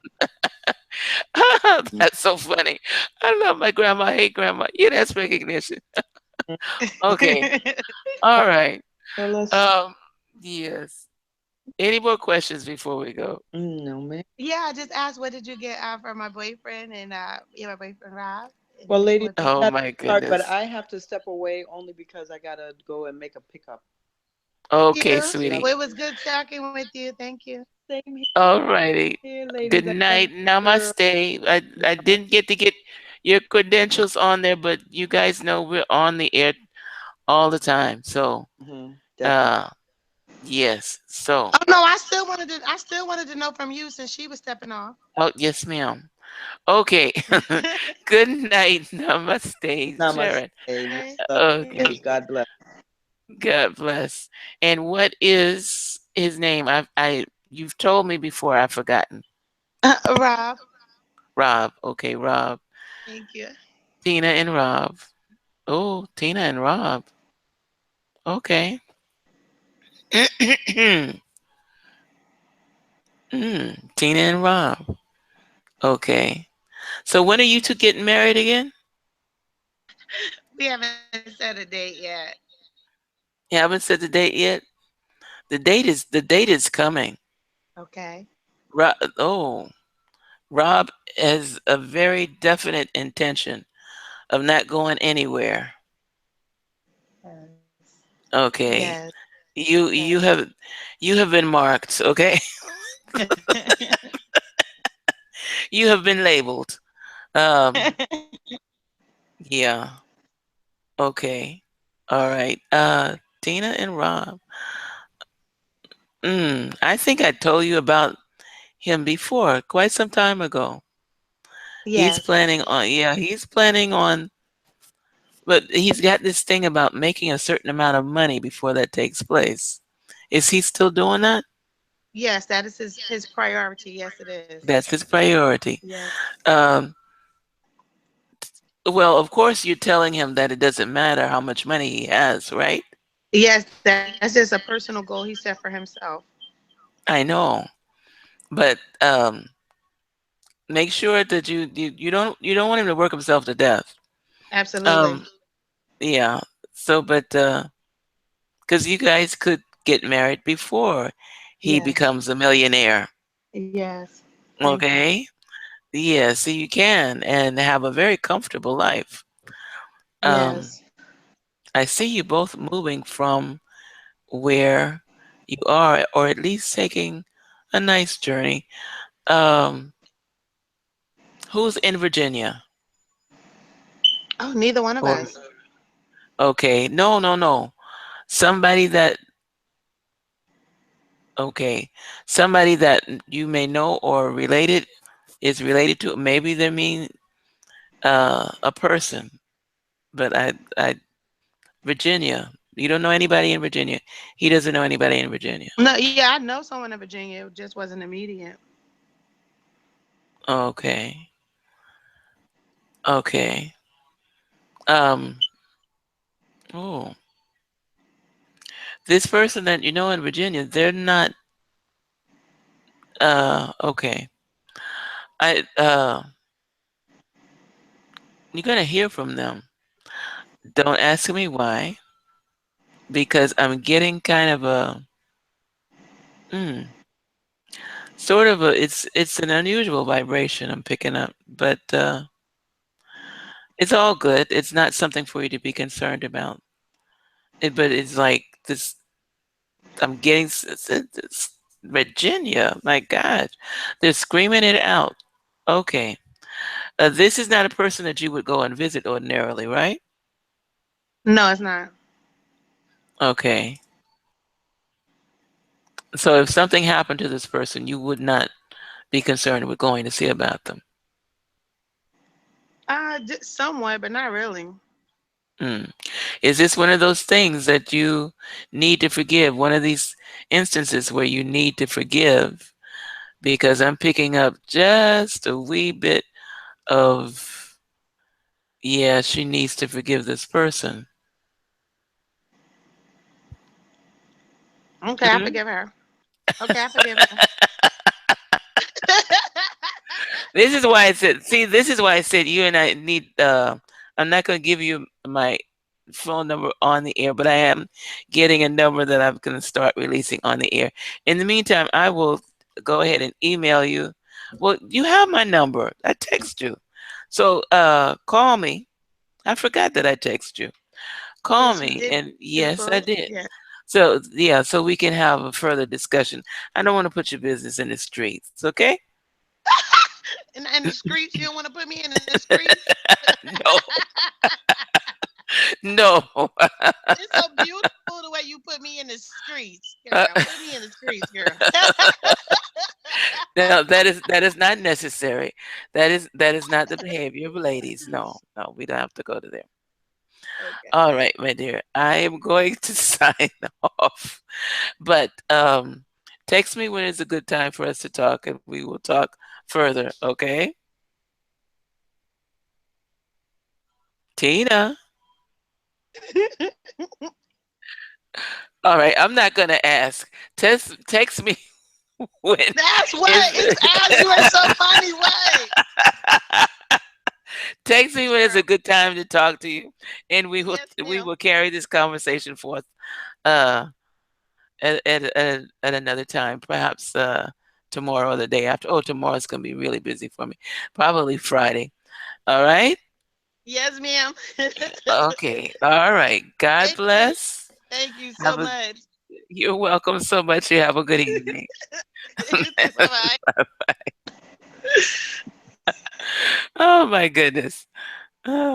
That's so funny. I love my grandma. Hey, grandma. Yeah, that's recognition. Okay. All right. So let's. Um, yes. Any more questions before we go? No, man. Yeah, I just asked what did you get for my boyfriend and yeah, my boyfriend Rob. Well, And ladies, what you did Oh gotta my start, but goodness. I have to step away only because I gotta go and make a pickup. Okay, you? Love sweetie. Well, it was good talking with you. Thank you. same All righty. here, Good ladies. I love night. you, girl. Namaste. I didn't get to get your credentials on there, but you guys know we're on the air all the time. So, Definitely. uh, yes. So, Oh no, I still wanted to know from you since she was stepping off. oh, yes, ma'am. Okay. Good night. Namaste, Namaste. Sharon. We Okay. love you. Okay. God bless. God bless. And what is his name? You've told me before. I've forgotten. Rob. Rob. Okay, Rob. Thank you. Tina and Rob. Oh, Tina and Rob. Okay. Tina and Rob. Okay. So when are you two getting married again? We haven't set a date yet. You haven't set the date yet. The date is coming. Okay. Oh, Rob has a very definite intention of not going anywhere. Yes. Okay. Yes. You you Yes. have you have been marked, okay? You have been labeled. Um yeah. Okay. All right. Tina and Rob. I think I told you about him before, quite some time ago. He's Yes. planning on yeah, he's planning on but he's got this thing about making a certain amount of money before that takes place. Is he still doing that? Yes, that is his priority. Yes, it is. That's his priority. Yes. Um, well, of course, you're telling him that it doesn't matter how much money he has, right? Yes, that's just a personal goal he set for himself. I know, but make sure that you don't want him to work himself to death. Absolutely. Um, yeah. So, but because you guys could get married before he Yes. becomes a millionaire, Yes. Thank you. okay? Yeah, so you can and have a very comfortable life. Um, Yes. I see you both moving from where you are, or at least taking a nice journey. Um, who's in Virginia? Oh, neither one of Or us. okay, no, no, no. Somebody that okay, somebody that you may know or related is related to. Maybe they mean a person, but I Virginia. You don't know anybody in Virginia. He doesn't know anybody in Virginia. No, yeah, I know someone in Virginia. It just wasn't immediate. Okay, okay. Um. Oh, this person that you know in Virginia, they're not. Okay. I. You're gonna hear from them. Don't ask me why, because I'm getting kind of a. Mm, sort of a. It's an unusual vibration I'm picking up, but it's all good. It's not something for you to be concerned about. But it's like this. I'm getting Virginia. My God, they're screaming it out. Okay. This is not a person that you would go and visit ordinarily, right? No, it's not. Okay. So if something happened to this person, you would not be concerned with going to see about them. Somewhat, but not really. Mm. Is this one of those things that you need to forgive? One of these instances where you need to forgive? Because I'm picking up just a wee bit of, yeah, she needs to forgive this person. Okay, I Hmm? forgive her. Okay, I forgive her. This is why I said, see, this is why I said you and I need, I'm not going to give you my phone number on the air, but I am getting a number that I'm going to start releasing on the air. In the meantime, I will go ahead and email you. Well, you have my number. I text you. So call me. I forgot that I text you. Call Yes, you me. did And yes, I both. did. Yeah. So yeah, so we can have a further discussion. I don't want to put your business in the streets, okay? In the streets, you don't want to put me in the streets. No, no. It's so beautiful the way you put me in the streets, girl. Uh, Put me in the streets, girl. no, that is not necessary. That is not the behavior of ladies. No, no, we don't have to go to there. Okay. All right, my dear. I am going to sign off. But text me when it's a good time for us to talk and we will talk further, okay? Tina. All right, I'm not gonna ask. Text me when That's what is it's as you in some funny way. text me when it's Girl. a good time to talk to you, and we will Yes, we ma'am. will carry this conversation forth uh at another time, perhaps tomorrow or the day after. Oh, tomorrow's going to be really busy for me. Probably Friday. All right? Yes, ma'am. Okay. All right. God Thank you. bless. Thank you so Have a, much. you're welcome so much. You have a good evening. Bye bye. Oh, my goodness. Oh.